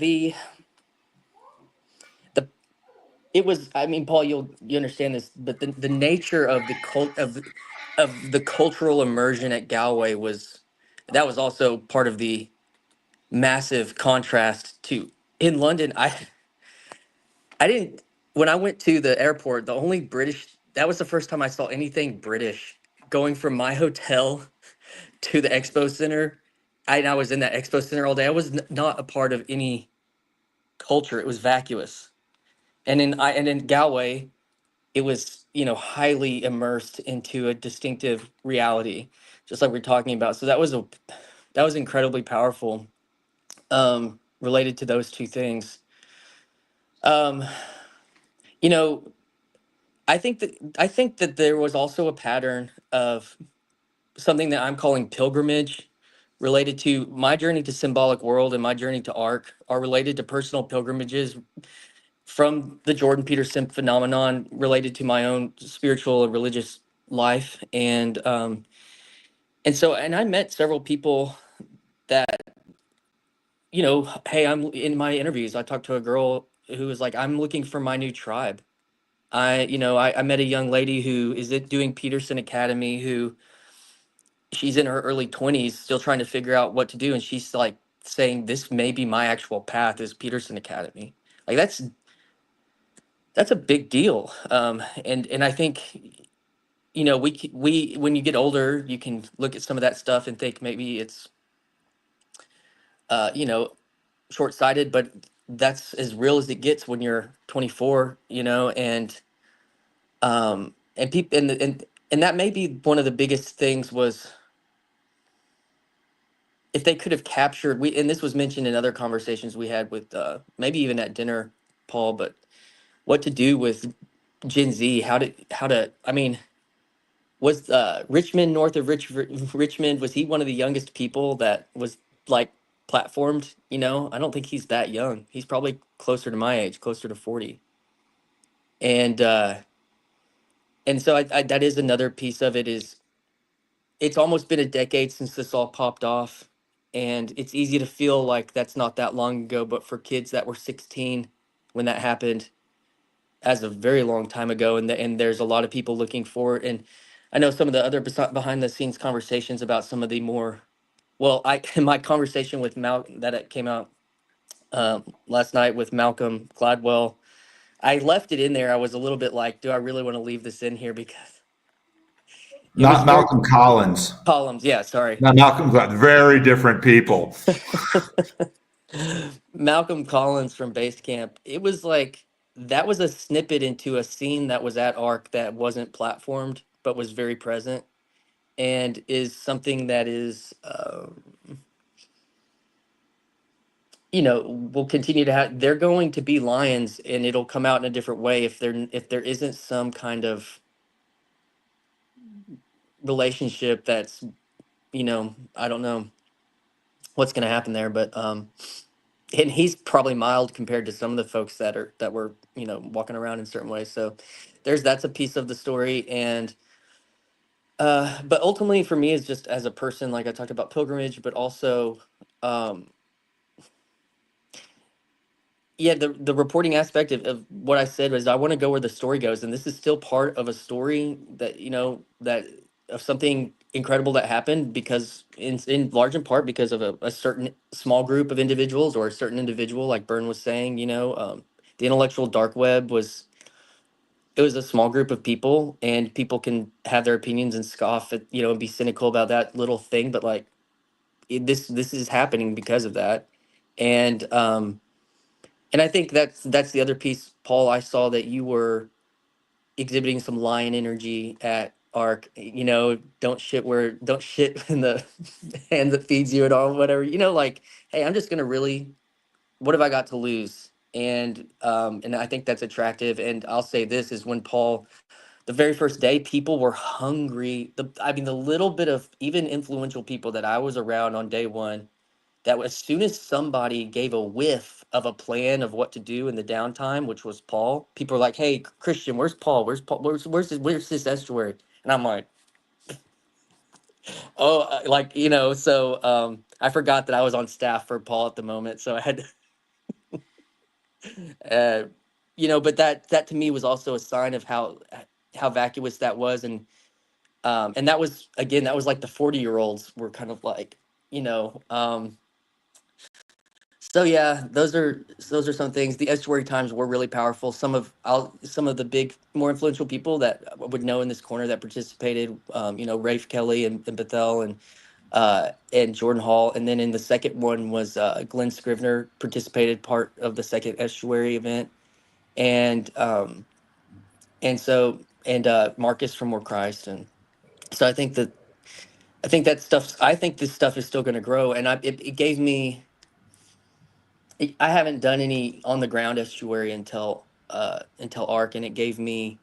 M: it was, I mean, Paul, you understand this, but the nature of the cultural immersion at Galway was also part of the massive contrast to in London. When I went to the airport, the only that was the first time I saw anything British going from my hotel to the expo center. I was in that expo center all day. I was not a part of any culture. It was vacuous. And in Galway, it was highly immersed into a distinctive reality, just like we're talking about. So that was incredibly powerful, related to those two things. Um, you know, I think that there was also a pattern of something that I'm calling pilgrimage, related to my journey to symbolic world and my journey to ARC are related to personal pilgrimages from the Jordan Peterson phenomenon, related to my own spiritual and religious life. And I met several people that, hey, I'm in my interviews, I talked to a girl who was like, I'm looking for my new tribe. I met a young lady who is doing Peterson Academy, who she's in her early 20s, still trying to figure out what to do. And she's like saying, this may be my actual path, is Peterson Academy. Like that's a big deal. And I think, we when you get older, you can look at some of that stuff and think maybe it's, uh, you know, short-sighted, but that's as real as it gets when you're 24, and people, and that may be one of the biggest things was, if they could have captured, and this was mentioned in other conversations we had with, maybe even at dinner, Paul, but what to do with Gen Z, I mean, was, Richmond, north of Richmond, was he one of the youngest people that was like platformed? I don't think he's that young. He's probably closer to my age, closer to 40. And so that is another piece of it. Is it's almost been a decade since this all popped off, and it's easy to feel like that's not that long ago, but for kids that were 16 when that happened, as a very long time ago, and there's a lot of people looking forward. And I know some of the other behind the scenes conversations about some of the more, well, in my conversation with that it came out, last night with Malcolm Gladwell, I left it in there. I was a little bit like, do I really want to leave this in here? Because it was
A: Not Malcolm Collins.
M: Columns, yeah, sorry.
A: Not Malcolm Collins. Very different people.
M: Malcolm Collins from Basecamp. It was like, that was a snippet into a scene that was at ARC that wasn't platformed, but was very present, and is something that is, will continue to have. They're going to be lions, and it'll come out in a different way if there isn't some kind of relationship that's, I don't know what's going to happen there, but and he's probably mild compared to some of the folks that were, walking around in certain ways. So that's a piece of the story. And but ultimately for me, is just as a person, like I talked about pilgrimage, but also, um yeah, the reporting aspect of what I said was, I want to go where the story goes, and this is still part of a story that, that of something incredible that happened, because in large in part because of a certain small group of individuals, or a certain individual, like Byrne was saying. The intellectual dark web was, it was a small group of people, and people can have their opinions and scoff at, and be cynical about that little thing, but like, this is happening because of that. And um and I think that's the other piece, Paul. I saw that you were exhibiting some lion energy at ARC. Don't shit in the hand that feeds you, at all, whatever. Like, hey, I'm just gonna really, what have I got to lose? And I think that's attractive. And I'll say this is, when Paul, the very first day, people were hungry. The little bit of even influential people that I was around on day one, that as soon as somebody gave a whiff of a plan of what to do in the downtime, which was Paul, people were like, "Hey, Christian, where's Paul? Where's Paul? Where's this estuary?" And I'm like, "Oh, like, So I forgot that I was on staff for Paul at the moment, so I had to, But that to me was also a sign of how vacuous that was, and that was, again, that was like the 40-year-olds were kind of like, you know. So yeah, those are some things. The estuary times were really powerful. Some of the big, more influential people that I would know in this corner that participated, Rafe Kelly and Bethel and Jordan Hall. And then in the second one was, Glenn Scrivener participated, part of the second estuary event. And um and so Marcus from More Christ, and so I think that stuff. I think this stuff is still going to grow, and it gave me. I haven't done any on the ground estuary until ARC, and it gave me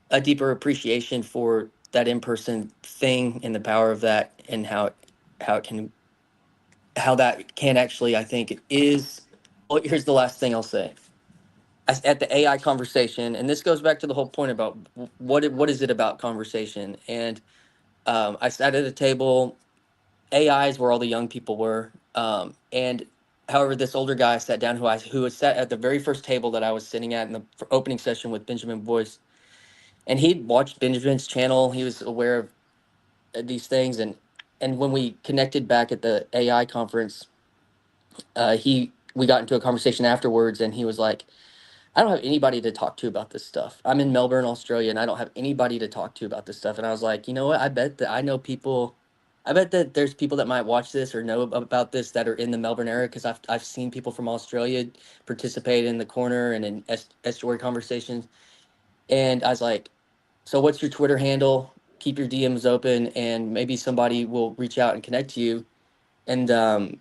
M: a deeper appreciation for that in-person thing and the power of that, and how that can actually, I think, is. Well, here's the last thing I'll say. At the AI conversation, and this goes back to the whole point about what is it about conversation, and I sat at a table. AI is where all the young people were, and however, this older guy sat down who had sat at the very first table that I was sitting at in the opening session with Benjamin Boyce, and he'd watched Benjamin's channel. He was aware of these things, and when we connected back at the AI conference, we got into a conversation afterwards, and he was like, I don't have anybody to talk to about this stuff. I'm in Melbourne, Australia, and I don't have anybody to talk to about this stuff. And I was like, you know what? I bet that there's people that might watch this or know about this that are in the Melbourne area, because I've seen people from Australia participate in the corner and in estuary conversations. And I was like, so what's your Twitter handle? Keep your DMs open, and maybe somebody will reach out and connect to you. And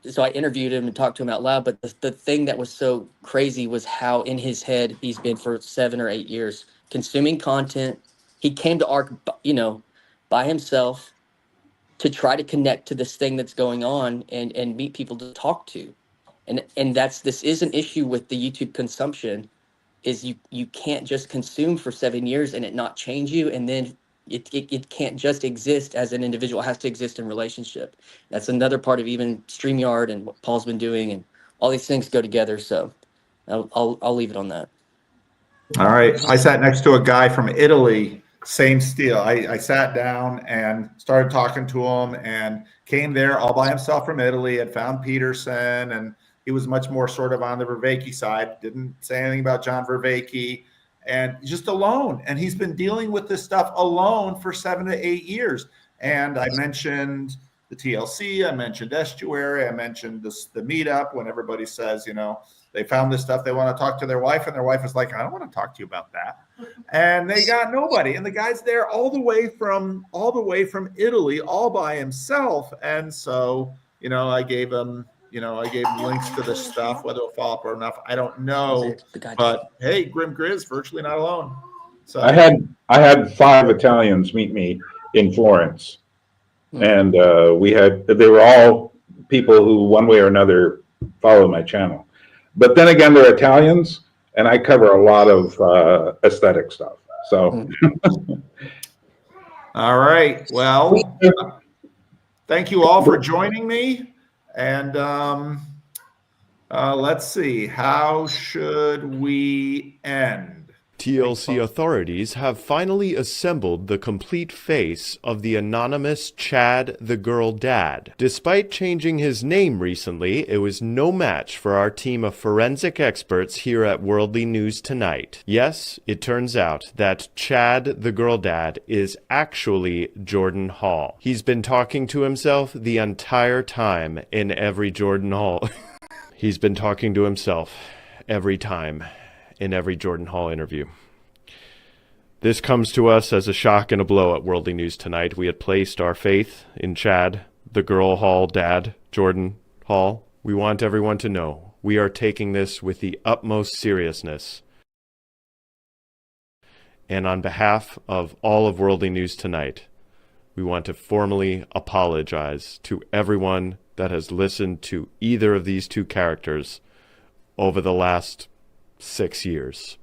M: so I interviewed him and talked to him out loud. But the thing that was so crazy was how in his head he's been for 7 or 8 years consuming content. He came to ARC, by himself to try to connect to this thing that's going on and meet people to talk to. And this is an issue with the YouTube consumption, is you can't just consume for 7 years and it not change you, and then it can't just exist as an individual. It has to exist in relationship. That's another part of even StreamYard and what Paul's been doing, and all these things go together. So I'll leave it on that.
A: All right. I sat next to a guy from Italy, same steel. I sat down and started talking to him, and came there all by himself from Italy, had found Peterson, and he was much more sort of on the Vervaeke side, didn't say anything about John Vervaeke, and just alone. And he's been dealing with this stuff alone for 7 to 8 years. And I mentioned the TLC, I mentioned estuary, I mentioned the meetup, when everybody says, they found this stuff, they want to talk to their wife, and their wife is like, I don't want to talk to you about that. And they got nobody. And the guy's there all the way from Italy, all by himself. And so, I gave him links to this stuff, whether it'll follow up or enough, I don't know. But hey, Grim Grizz, virtually not alone. So
K: I had 5 Italians meet me in Florence, and they were all people who one way or another follow my channel. But then again, they're Italians, and I cover a lot of aesthetic stuff. So,
A: all right. Well, thank you all for joining me. And let's see, how should we end?
N: TLC authorities have finally assembled the complete face of the anonymous Chad the Girl Dad. Despite changing his name recently, it was no match for our team of forensic experts here at Worldly News Tonight. Yes, it turns out that Chad the Girl Dad is actually Jordan Hall. He's been talking to himself the entire time in every Jordan Hall. He's been talking to himself every time in every Jordan Hall interview. This comes to us as a shock and a blow at Worldly News Tonight. We had placed our faith in Chad, the Girl Hall Dad, Jordan Hall. We want everyone to know we are taking this with the utmost seriousness. And on behalf of all of Worldly News Tonight, we want to formally apologize to everyone that has listened to either of these two characters over the last 6 years.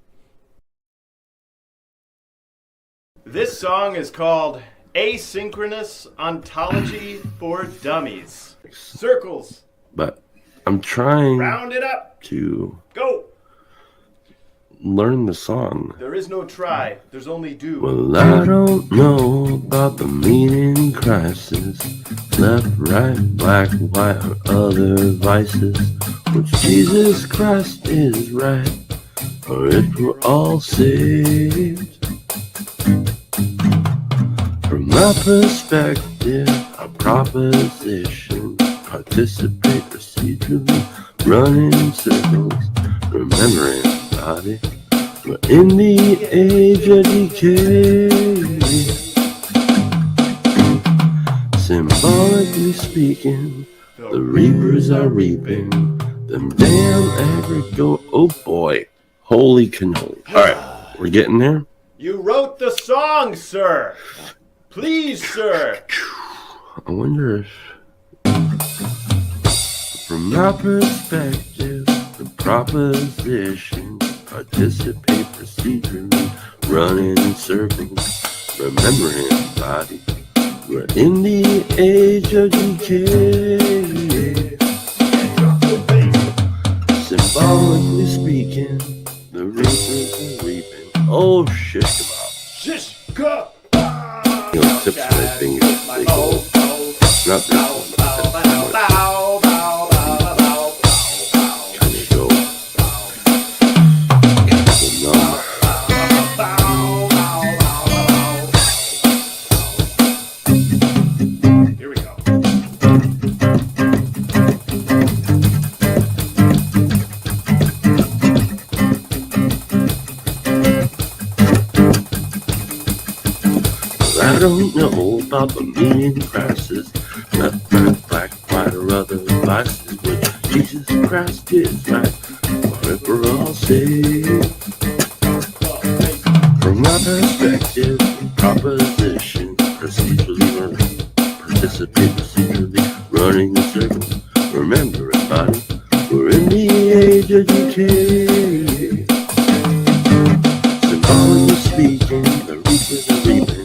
N: This song is called Asynchronous Ontology for Dummies. Circles.
O: But I'm trying
N: Round it up.
O: To
N: go
O: learn the song.
N: There is no try, there's only do.
O: Well, I don't know about the meaning crisis, left, right, black, white, or other vices, which Jesus Christ is right, or if we're all saved. From my perspective, a proposition, participate procedurally, run in circles, remembering body, We're in the age of decay. Symbolically speaking, the reapers are reaping them damn oh boy, holy cannoli. All right, we're getting there.
N: You wrote the song, sir. Please, sir.
O: I wonder if, from my perspective, the proposition, participate procedurally, running in circles, remembering body. We're in the age of decay. Symbolically speaking, the reapers are reaping. Oh, shish kebab.
N: Shish kebab.
O: You know, tips my fingers. They go. Not this one. Kind of go. Numb.
N: Here we go.
O: I don't know about the meaning crisis, left, right, black, white, or other vices, which Jesus Christ is right, whatever I'll say. From my perspective, proposition, procedurally running, participate procedurally, running in circles, remember everybody, we're in the age of decay. Symbolically speaking, the reapers are reaping.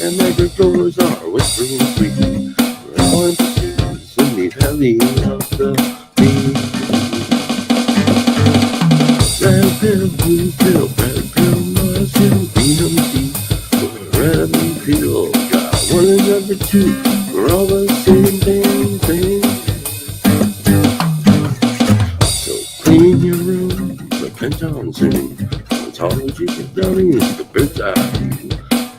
O: And the goers are whispering sweetly. We're all in pursuit and need heavy of the beat. Red pill, blue pill, red pill, Mars Hill, BMC. We're red and peel, got one and number two. We're all the same thing. So clean your room, repent on sin. Ontology of Downey is the bird's eye view.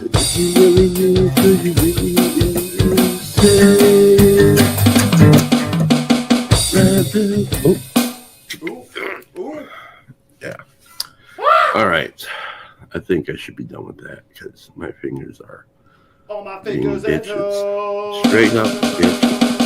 O: If you really knew, could you really say? Oh. Yeah. All right. I think I should be done with that because my fingers are
N: All my
O: being
N: fingers and
O: bitches.
N: toes.
O: Straight up bitches.